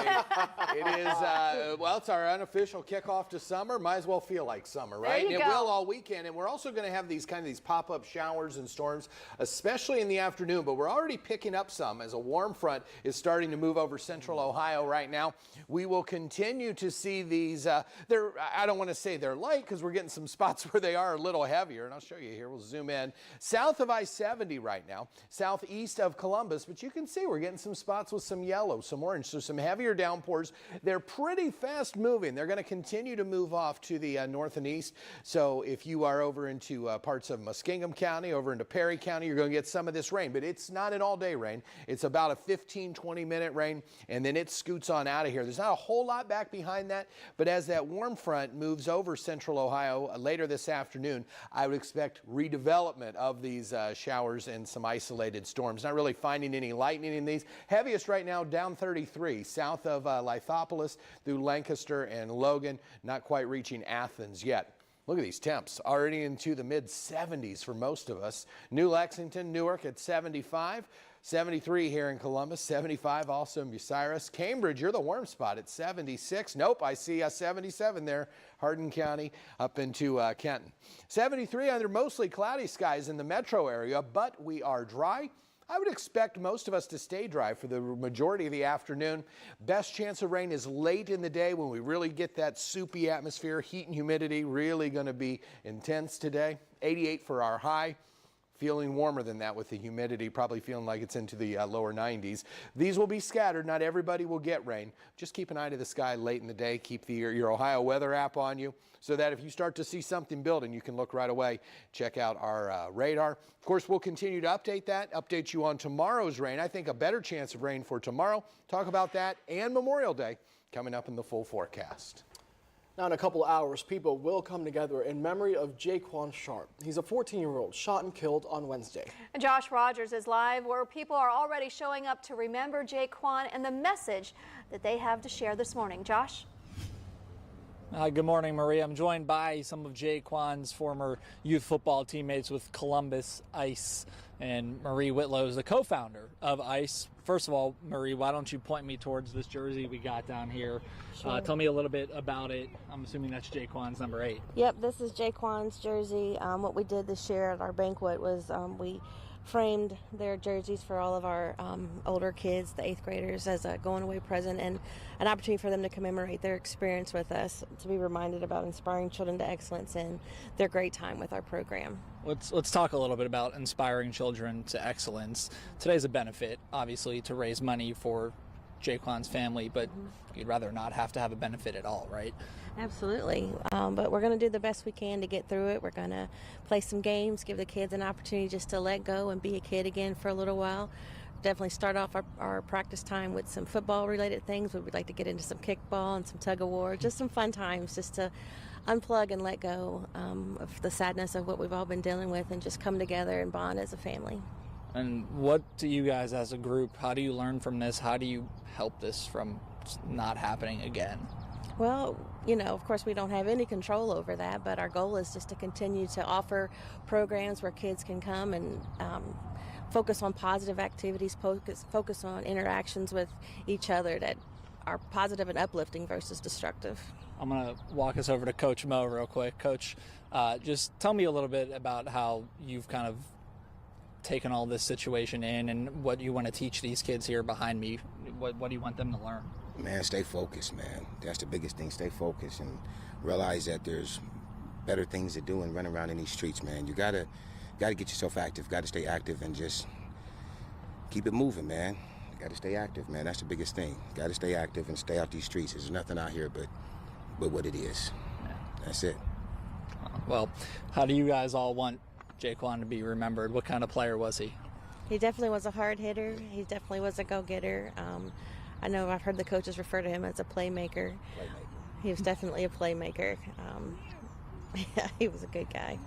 F: It is, well, it's our unofficial kickoff to summer. Might as well feel like summer, right?
E: There you
F: and
E: go.
F: it will all weekend. And we're also going to have these pop-up showers and storms, especially in the afternoon. But we're already picking up some as a warm front is starting to move over central Ohio right now. We will continue to see these. I don't want to say they're light because we're getting some spots where they are a little heavier, and I'll show you here. We'll zoom in. South of I-70 right now, southeast of Columbus, but you can see we're getting some spots with some yellow, some orange, so some heavier downpours. They're pretty fast moving. They're going to continue to move off to the north and east. So if you are over into parts of Muskingum County, over into Perry County, you're going to get some of this rain, but it's not an all-day rain. It's about a 15, 20-minute rain, and then it scoots on out of here. There's not a whole lot back behind that, but as that warm front moves over central Ohio later this afternoon, I would expect redevelopment of these showers and some isolated storms. Not really finding any lightning in these. Heaviest right now down 33 south of Lithopolis through Lancaster and Logan, not quite reaching Athens yet. Look at these temps, already into the mid-70s for most of us. New Lexington, Newark at 75. 73 here in Columbus, 75 also in Bucyrus. Cambridge, you're the warm spot at 76. Nope, I see 77 there. Hardin County up into Kenton. 73 under mostly cloudy skies in the metro area, but we are dry. I would expect most of us to stay dry for the majority of the afternoon. Best chance of rain is late in the day when we really get that soupy atmosphere. Heat and humidity really going to be intense today. 88 for our high. Feeling warmer than that with the humidity, probably feeling like it's into the lower 90s. These will be scattered. Not everybody will get rain. Just keep an eye to the sky late in the day. Keep your Ohio weather app on you so that if you start to see something building, you can look right away. Check out our radar. Of course, we'll continue to update you on tomorrow's rain. I think a better chance of rain for tomorrow. Talk about that and Memorial Day coming up in the full forecast.
C: Now, in a couple hours, people will come together in memory of Jaquan Sharp. He's a 14-year-old shot and killed on Wednesday.
E: And Josh Rogers is live where people are already showing up to remember Jaquan and the message that they have to share this morning. Josh?
D: Good morning, Maria. I'm joined by some of Jaquan's former youth football teammates with Columbus Ice. And Marie Whitlow is the co-founder of ICE. First of all, Marie, why don't you point me towards this jersey we got down here? Sure. Tell me a little bit about it. I'm assuming that's Jaquan's number 8.
H: Yep, this is Jaquan's jersey. What we did this year at our banquet was we framed their jerseys for all of our older kids, the 8th graders, as a going away present and an opportunity for them to commemorate their experience with us, to be reminded about inspiring children to excellence and their great time with our program.
D: Let's talk a little bit about inspiring children to excellence. Today's a benefit, obviously, to raise money for Jaquan's family, but you'd rather not have to have a benefit at all, right?
H: Absolutely. But we're going to do the best we can to get through it. We're going to play some games, give the kids an opportunity just to let go and be a kid again for a little while. Definitely start off our practice time with some football-related things. We would like to get into some kickball and some tug-of-war, just some fun times just to unplug and let go of the sadness of what we've all been dealing with and just come together and bond as a family.
D: And what do you guys as a group, how do you learn from this? How do you help this from not happening again?
H: Well, you know, of course we don't have any control over that, but our goal is just to continue to offer programs where kids can come and focus on positive activities, focus on interactions with each other that are positive and uplifting versus destructive.
D: I'm going to walk us over to Coach Mo real quick. Coach, just tell me a little bit about how you've kind of taken all this situation in and what you want to teach these kids here behind me. What do you want them to learn?
K: Man, stay focused, man. That's the biggest thing. Stay focused and realize that there's better things to do than run around in these streets, man. You gotta get yourself active. Gotta stay active and just keep it moving, man. You gotta stay active, man. That's the biggest thing. Gotta stay active and stay out these streets. There's nothing out here but what it is. That's it.
D: Well, how do you guys all want Jaquan to be remembered? What kind of player was he?
H: He definitely was a hard hitter. He definitely was a go-getter. I know I've heard the coaches refer to him as a playmaker. He was definitely a playmaker. Yeah, he was a good guy.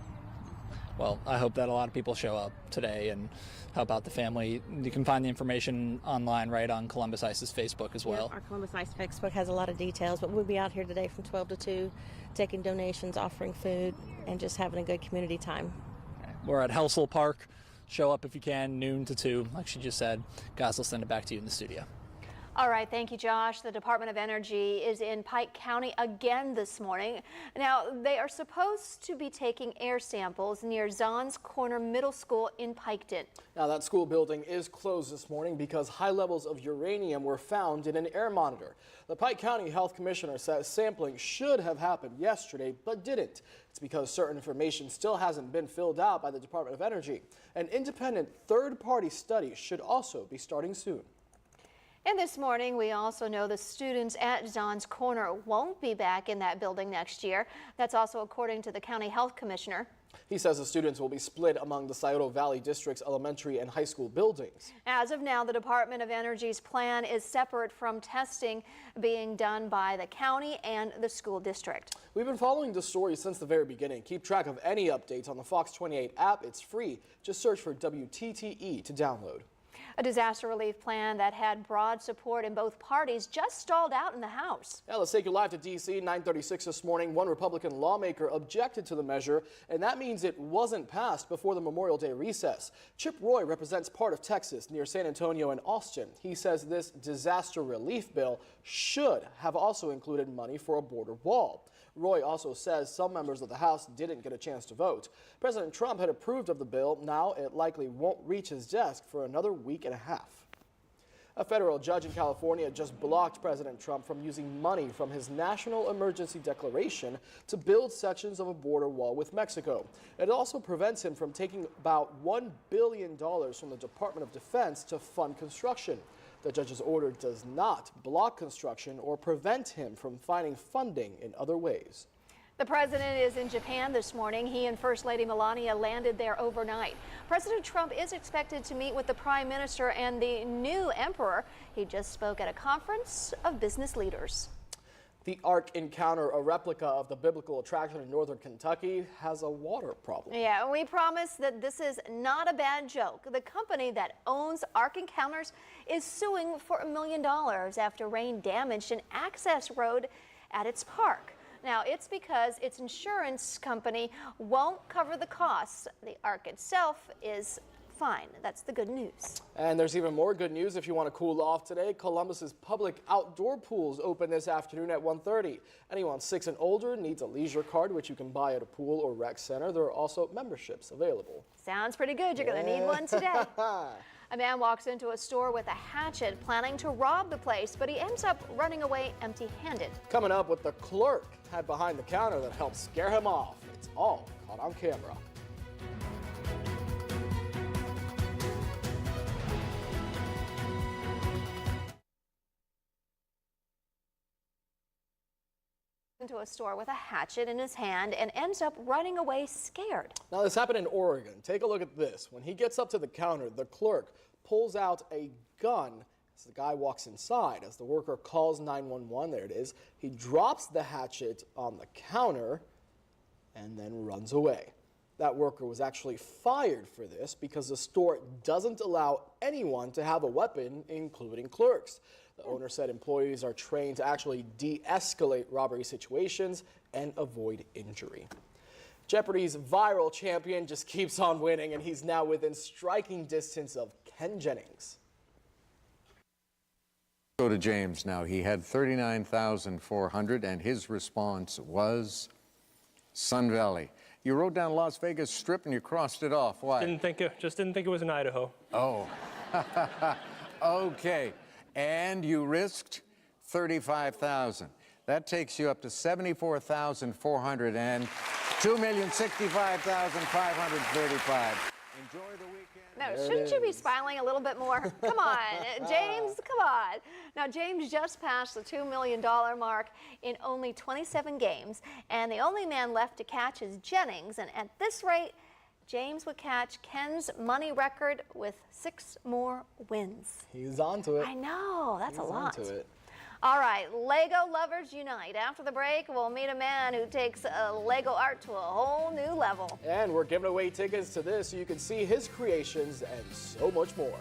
D: Well, I hope that a lot of people show up today and help out the family. You can find the information online, right, on Columbus Ice's Facebook as well.
H: Yep, our Columbus Ice Facebook has a lot of details, but we'll be out here today from 12 to 2, taking donations, offering food, and just having a good community time.
D: We're at Helsel Park. Show up if you can, noon to 2, like she just said. Guys, we'll send it back to you in the studio.
E: All right, thank you, Josh. The Department of Energy is in Pike County again this morning. Now, they are supposed to be taking air samples near Zahns Corner Middle School in Piketon.
C: Now, that school building is closed this morning because high levels of uranium were found in an air monitor. The Pike County Health Commissioner says sampling should have happened yesterday, but didn't. It's because certain information still hasn't been filled out by the Department of Energy. An independent third-party study should also be starting soon.
E: And this morning, we also know the students at Zahns Corner won't be back in that building next year. That's also according to the County Health Commissioner.
C: He says the students will be split among the Scioto Valley District's elementary and high school buildings.
E: As of now, the Department of Energy's plan is separate from testing being done by the county and the school district.
C: We've been following this story since the very beginning. Keep track of any updates on the Fox 28 app. It's free. Just search for WTTE to download.
E: A disaster relief plan that had broad support in both parties just stalled out in the House.
C: Yeah, let's take you live to D.C. 9:36 this morning. One Republican lawmaker objected to the measure, and that means it wasn't passed before the Memorial Day recess. Chip Roy represents part of Texas near San Antonio and Austin. He says this disaster relief bill should have also included money for a border wall. Roy also says some members of the House didn't get a chance to vote. President Trump had approved of the bill. Now it likely won't reach his desk for another week and a half. A federal judge in California just blocked President Trump from using money from his national emergency declaration to build sections of a border wall with Mexico. It also prevents him from taking about $1 billion from the Department of Defense to fund construction. The judge's order does not block construction or prevent him from finding funding in other ways.
E: The president is in Japan this morning. He and First Lady Melania landed there overnight. President Trump is expected to meet with the prime minister and the new emperor. He just spoke at a conference of business leaders.
C: The Ark Encounter, a replica of the biblical attraction in northern Kentucky, has a water problem.
E: Yeah, we promise that this is not a bad joke. The company that owns Ark Encounters is suing for $1 million after rain damaged an access road at its park. Now, it's because its insurance company won't cover the costs. The Ark itself is fine. That's the good news.
C: And there's even more good news if you want to cool off today. Columbus's public outdoor pools open this afternoon at 1:30. Anyone 6 and older needs a leisure card, which you can buy at a pool or rec center. There are also memberships available.
E: Sounds pretty good. You're going to need one today. A man walks into a store with a hatchet planning to rob the place, but he ends up running away empty-handed.
C: Coming up, what the clerk had behind the counter that helped scare him off. It's all caught on camera.
E: Into a store with a hatchet in his hand and ends up running away scared.
C: Now, this happened in Oregon. Take a look at this. When he gets up to the counter, the clerk pulls out a gun as the guy walks inside. As the worker calls 911, there it is, he drops the hatchet on the counter and then runs away. That worker was actually fired for this because the store doesn't allow anyone to have a weapon, including clerks. The owner said employees are trained to actually de-escalate robbery situations and avoid injury. Jeopardy's viral champion just keeps on winning, and he's now within striking distance of Ken Jennings.
I: Go to James now. He had 39,400, and his response was Sun Valley. You rode down Las Vegas Strip and you crossed it off. Why?
R: Just didn't think it was in Idaho.
I: Oh. Okay. And you risked 35,000. That takes you up to 74,400 and 2,065,535. Enjoy the weekend.
E: Now, shouldn't you be smiling a little bit more? Come on, James, come on. Now, James just passed the $2 million mark in only 27 games, and the only man left to catch is Jennings. And at this rate, James would catch Ken's money record with 6 more wins.
C: He's on to it.
E: I know, that's a lot.
C: He's on to it.
E: All right, Lego lovers unite. After the break, we'll meet a man who takes Lego art to a whole new level.
C: And we're giving away tickets to this so you can see his creations and so much more.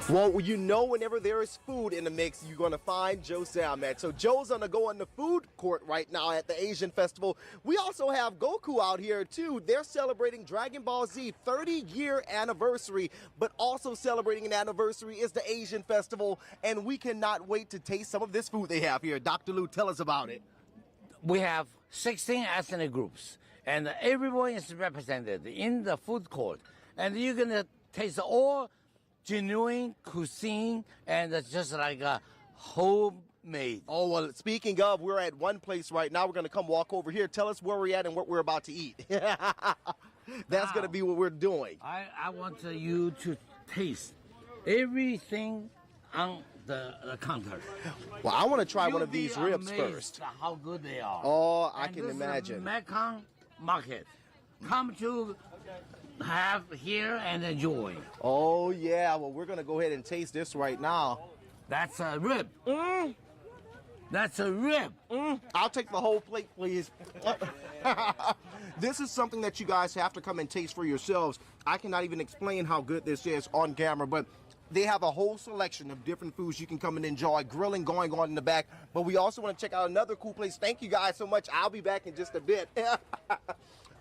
O: Well, you know whenever there is food in the mix, you're going to find Joe Salmat. So Joe's going to go in the food court right now at the Asian Festival. We also have Goku out here, too. They're celebrating Dragon Ball Z 30-year anniversary, but also celebrating an anniversary is the Asian Festival, and we cannot wait to taste some of this food they have here. Dr. Liu, tell us about it.
U: We have 16 ethnic groups, and everyone is represented in the food court, and you're going to taste all genuine cuisine, and it's just like a homemade.
O: Oh, well, speaking of, we're at one place right now. We're going to come walk over here. Tell us where we're at and what we're about to eat. That's going to be what we're doing.
U: I want you to taste everything on the counter.
O: Well, I want to try one of
U: You'll
O: these
U: be
O: ribs
U: amazed
O: first.
U: How good they are.
O: Oh, I
U: And
O: can
U: this is
O: imagine.
U: Mekong Market. Come to have here and enjoy.
O: Oh, yeah. Well, we're going to go ahead and taste this right now.
U: That's a rib. That's a rib.
O: I'll take the whole plate, please. This is something that you guys have to come and taste for yourselves. I cannot even explain how good this is on camera, but they have a whole selection of different foods you can come and enjoy. Grilling going on in the back, but we also want to check out another cool place. Thank you guys so much. I'll be back in just a bit.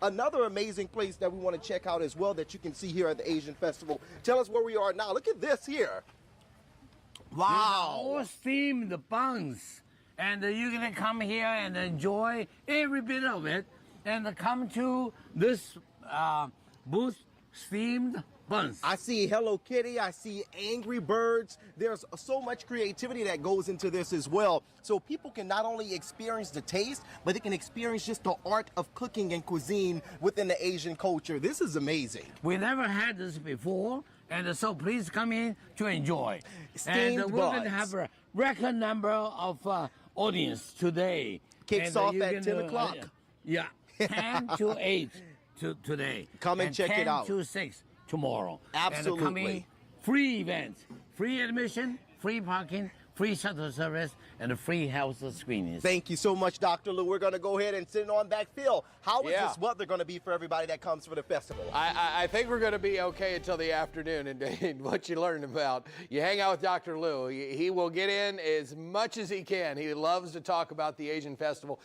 O: Another amazing place that we want to check out as well that you can see here at the Asian Festival. Tell us where we are now. Look at this here. Wow.
U: All steamed buns. And you're going to come here and enjoy every bit of it. And come to this booth, steamed buns.
O: I see Hello Kitty, I see Angry Birds. There's so much creativity that goes into this as well. So people can not only experience the taste, but they can experience just the art of cooking and cuisine within the Asian culture. This is amazing.
U: We never had this before, and so please come in to enjoy.
O: Steamed
U: and we're going to have a record number of audience today.
O: Kicks
U: and,
O: off
U: you're
O: at
U: gonna,
O: 10 o'clock.
U: Yeah, 10 to 8 today.
O: Come and check it out.
U: 10 to 6 tomorrow.
O: Absolutely.
U: And coming, free event, free admission, free parking, free shuttle service, and a free health screenings.
O: Thank you so much, Dr. Liu. We're going to go ahead and send on back. Phil, how is this weather going to be for everybody that comes for the festival?
F: I think we're going to be okay until the afternoon, and what you learned about. You hang out with Dr. Liu. He will get in as much as he can. He loves to talk about the Asian Festival.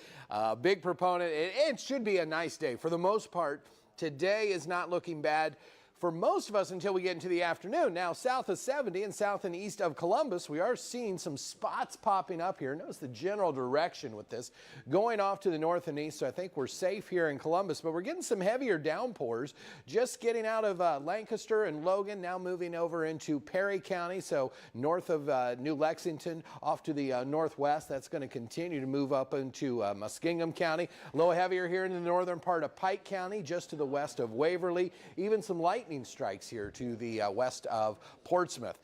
F: Big proponent. It should be a nice day. For the most part, today is not looking bad for most of us until we get into the afternoon. Now, south of 70 and south and east of Columbus, we are seeing some spots popping up here. Notice the general direction with this going off to the north and east, so I think we're safe here in Columbus, but we're getting some heavier downpours just getting out of Lancaster and Logan, now moving over into Perry County, so north of New Lexington, off to the northwest. That's going to continue to move up into Muskingum County. A little heavier here in the northern part of Pike County, just to the west of Waverly. Even some lightning strikes here to the west of Portsmouth.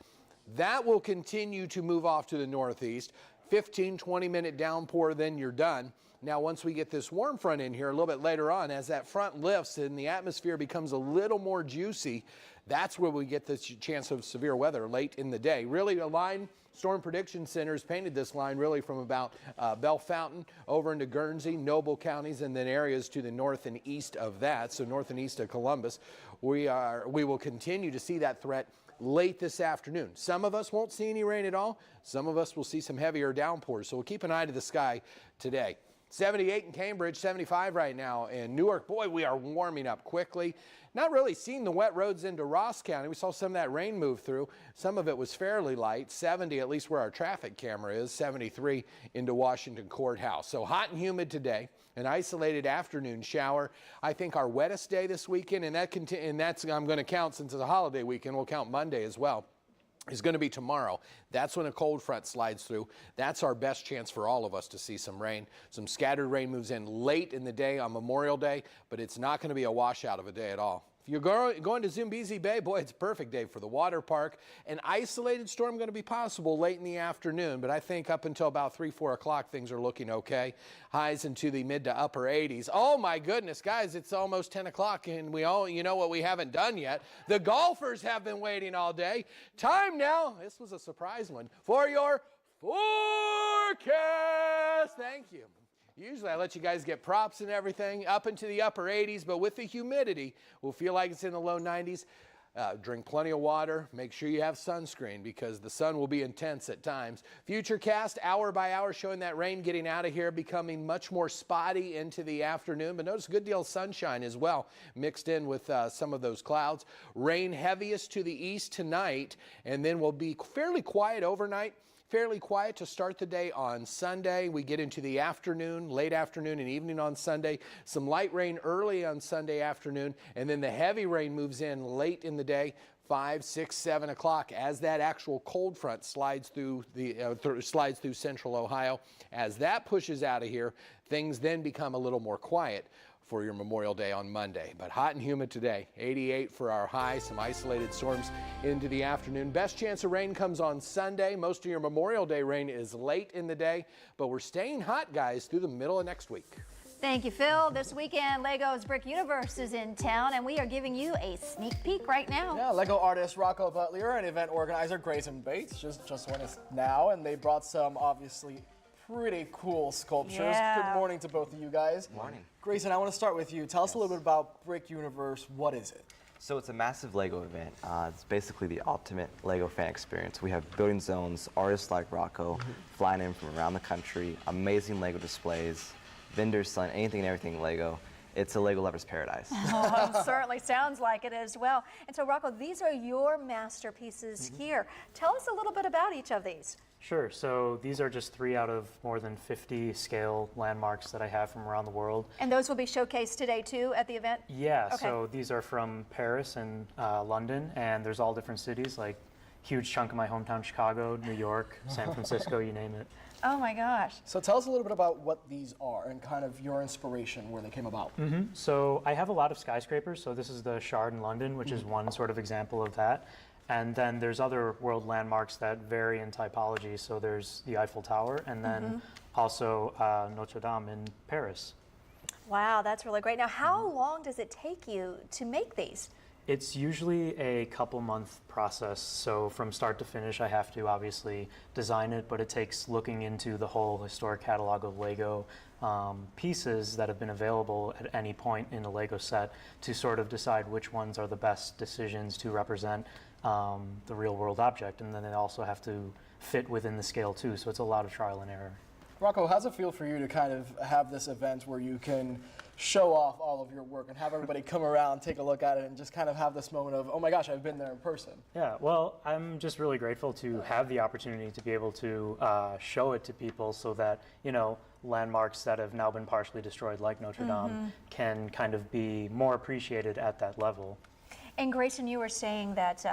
F: That will continue to move off to the northeast. 15-20 minute downpour, then you're done. Now, once we get this warm front in here a little bit later on, as that front lifts and the atmosphere becomes a little more juicy, That's where we get this chance of severe weather late in the day. Really, a line, Storm Prediction Center's painted this line really from about Bell Fountain over into Guernsey, Noble counties, and then areas to the north and east of that, so north and east of Columbus. We will continue to see that threat late this afternoon. Some of us won't see any rain at all. Some of us will see some heavier downpours, so we'll keep an eye to the sky today. 78 in Cambridge, 75 right now in Newark. Boy, we are warming up quickly. Not really seeing the wet roads into Ross County. We saw some of that rain move through. Some of it was fairly light. 70 at least where our traffic camera is. 73 into Washington Courthouse. So hot and humid today. An isolated afternoon shower. I think our wettest day this weekend, and that's I'm going to count since it's a holiday weekend. We'll count Monday as well. Is going to be tomorrow. That's when a cold front slides through. That's our best chance for all of us to see some rain. Some scattered rain moves in late in the day on Memorial Day, but it's not going to be a washout of a day at all. If you're going to Zambezi Bay, boy, it's a perfect day for the water park. An isolated storm going to be possible late in the afternoon, but I think up until about 3, 4 o'clock, things are looking okay. Highs into the mid to upper 80s. Oh my goodness, guys, it's almost 10 o'clock and you know what we haven't done yet. The golfers have been waiting all day. Time now, this was a surprise one, for your forecast. Thank you. Usually I let you guys get props and everything up into the upper 80s, but with the humidity, we'll feel like it's in the low 90s. Drink plenty of water. Make sure you have sunscreen because the sun will be intense at times. Futurecast hour by hour showing that rain getting out of here, becoming much more spotty into the afternoon. But notice a good deal of sunshine as well mixed in with some of those clouds. Rain heaviest to the east tonight, and then will be fairly quiet overnight. Fairly quiet to start the day on Sunday. We get into the afternoon, late afternoon and evening on Sunday. Some light rain early on Sunday afternoon, and then the heavy rain moves in late in the day, 5, 6, 7 o'clock as that actual cold front slides through central Ohio. As that pushes out of here, things then become a little more quiet for your Memorial Day on Monday. But hot and humid today, 88 for our high, some isolated storms into the afternoon. Best chance of rain comes on Sunday. Most of your Memorial Day rain is late in the day, but we're staying hot, guys, through the middle of next week.
E: Thank you, Phil. This weekend, Lego's Brick Universe is in town, and we are giving you a sneak peek right now.
C: Yeah, Lego artist Rocco Butler and event organizer Grayson Bates just went us now, and they brought some obviously pretty cool sculptures.
E: Yeah.
C: Good morning to both of you guys.
L: Morning.
C: Grayson, I want to start with you. Tell us a little bit about Brick Universe. What is it?
L: So it's a massive Lego event. It's basically the ultimate Lego fan experience. We have building zones, artists like Rocco flying in from around the country, amazing Lego displays, vendors selling anything and everything Lego. It's a Lego lover's paradise.
E: Oh, it certainly sounds like it as well. And so, Rocco, these are your masterpieces here. Tell us a little bit about each of these.
R: Sure. So these are just 3 out of more than 50 scale landmarks that I have from around the world.
E: And those will be showcased today, too, at the event?
R: Yeah.
E: Okay.
R: So these are from Paris and London, and there's all different cities, like huge chunk of my hometown, Chicago, New York, San Francisco, you name it.
E: Oh my gosh.
C: So tell us a little bit about what these are and kind of your inspiration, where they came about.
R: So I have a lot of skyscrapers. So this is the Shard in London, which is one sort of example of that. And then there's other world landmarks that vary in typology. So there's the Eiffel Tower, and then also Notre Dame in Paris.
E: Wow, that's really great. Now, how long does it take you to make these?
R: It's usually a couple-month process. So from start to finish, I have to obviously design it, but it takes looking into the whole historic catalog of Lego pieces that have been available at any point in a Lego set to sort of decide which ones are the best decisions to represent the real-world object. And then they also have to fit within the scale too, so it's a lot of trial and error.
C: Rocco, how's it feel for you to kind of have this event where you can show off all of your work and have everybody come around, take a look at it, and just kind of have this moment of, oh my gosh, I've been there in person?
R: Yeah, well, I'm just really grateful to have the opportunity to be able to show it to people so that, you know, landmarks that have now been partially destroyed, like Notre Dame, can kind of be more appreciated at that level.
E: And Grayson, you were saying that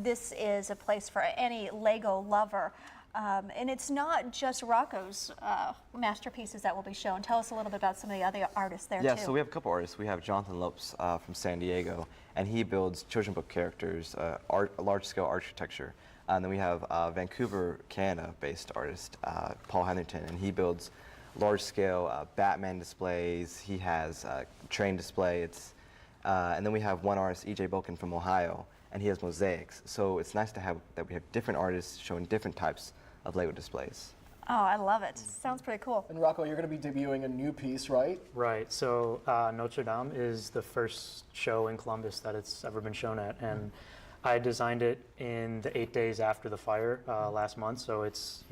E: this is a place for any Lego lover. And it's not just Rocco's masterpieces that will be shown. Tell us a little bit about some of the other artists there,
L: Yeah,
E: too.
L: so we have a couple artists. We have Jonathan Lopes from San Diego, and he builds children's book characters, large-scale architecture. And then we have Vancouver, Canada-based artist, Paul Hetherington, and he builds large-scale Batman displays. He has a train display. And then we have one artist, E.J. Bulkin from Ohio, and he has mosaics. So it's nice to have that we have different artists showing different types of Lego displays.
E: Oh, I love it. Sounds pretty cool.
C: And Rocco, you're going to be debuting a new piece, right?
R: Right. So Notre Dame is the first show in Columbus that it's ever been shown at, and I designed it in the 8 days after the fire last month, so it's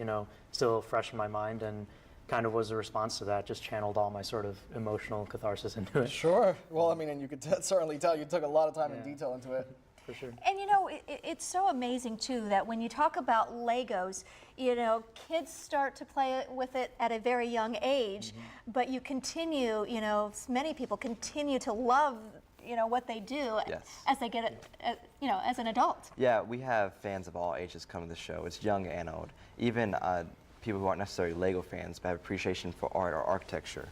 R: still fresh in my mind, and kind of was a response to that. Just channeled all my sort of emotional catharsis into it.
C: Sure. Well, I mean, and you could certainly tell you took a lot of time and detail into it.
R: For sure.
E: And it's so amazing too that when you talk about Legos, kids start to play with it at a very young age, but you continue, many people continue to love what they do as they get it, as an adult.
L: Yeah, we have fans of all ages come to the show. It's young and old. Even people who aren't necessarily Lego fans but have appreciation for art or architecture.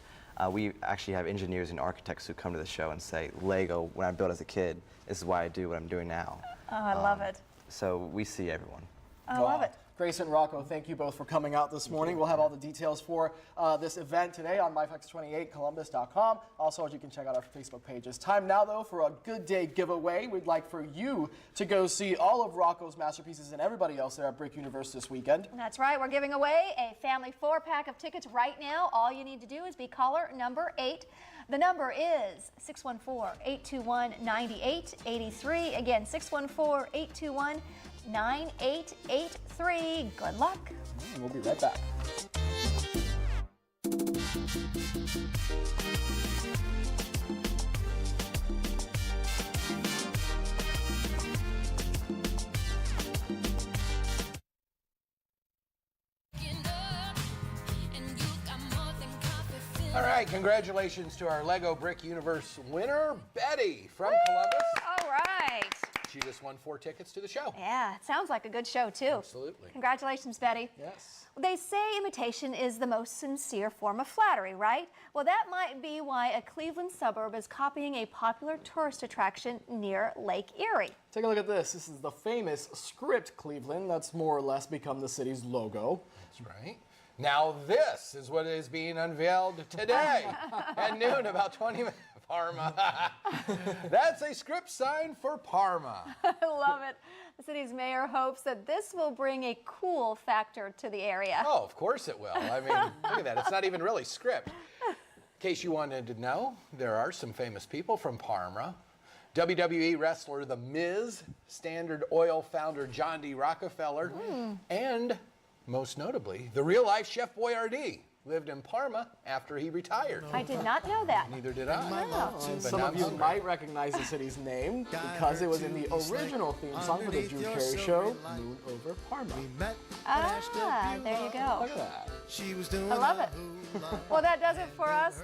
L: We actually have engineers and architects who come to the show and say, Lego, when I built as a kid, this is why I do what I'm doing now.
E: Oh, I love it.
L: So we see everyone.
E: I love it.
C: Grace and Rocco, thank you both for coming out this morning. We'll have all the details for this event today on myfox28columbus.com. Also, as you can check out our Facebook pages. Time now, though, for a Good Day giveaway. We'd like for you to go see all of Rocco's masterpieces and everybody else there at Brick Universe this weekend.
E: That's right. We're giving away a family 4-pack of tickets right now. All you need to do is be caller number 8. The number is 614-821-9883. Again, 614-821-9883. Good luck.
C: We'll be right back.
F: All right, congratulations to our Lego Brick Universe winner, Betty from Columbus.
E: All right.
F: She just won 4 tickets to the show.
E: Yeah, it sounds like a good show, too.
F: Absolutely.
E: Congratulations, Betty.
C: Yes.
E: They say imitation is the most sincere form of flattery, right? Well, that might be why a Cleveland suburb is copying a popular tourist attraction near Lake Erie.
C: Take a look at this. This is the famous Script Cleveland that's more or less become the city's logo.
F: That's right. Now this is what is being unveiled today at noon, about 20 minutes. Parma. That's a Script sign for Parma.
E: I love it. The city's mayor hopes that this will bring a cool factor to the area.
F: Oh, of course it will. I mean, look at that. It's not even really Script. In case you wanted to know, there are some famous people from Parma. WWE wrestler The Miz, Standard Oil founder John D. Rockefeller, and most notably, the real-life Chef Boyardee lived in Parma after he retired.
E: I did not know that.
F: Neither did I.
C: And some of you might recognize the city's name because it was in the original theme song for the Drew Carey show, Moon Over Parma.
E: Ah, there you go.
C: Look at that.
E: I love it. Well, that does it for us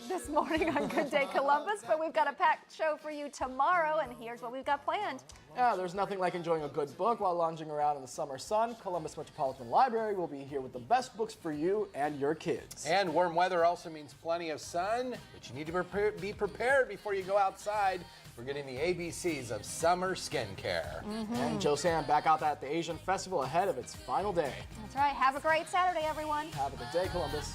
E: this morning on Good Day Columbus, but we've got a packed show for you tomorrow, and here's what we've got planned.
C: Yeah, there's nothing like enjoying a good book while lounging around in the summer sun. Columbus Metropolitan Library will be here with the best books for you and your kids.
F: And warm weather also means plenty of sun, but you need to be prepared before you go outside. We're getting the ABCs of summer skincare.
C: And Joe Sam back out at the Asian Festival ahead of its final day.
E: That's right. Have a great Saturday, everyone.
C: Have a good day, Columbus.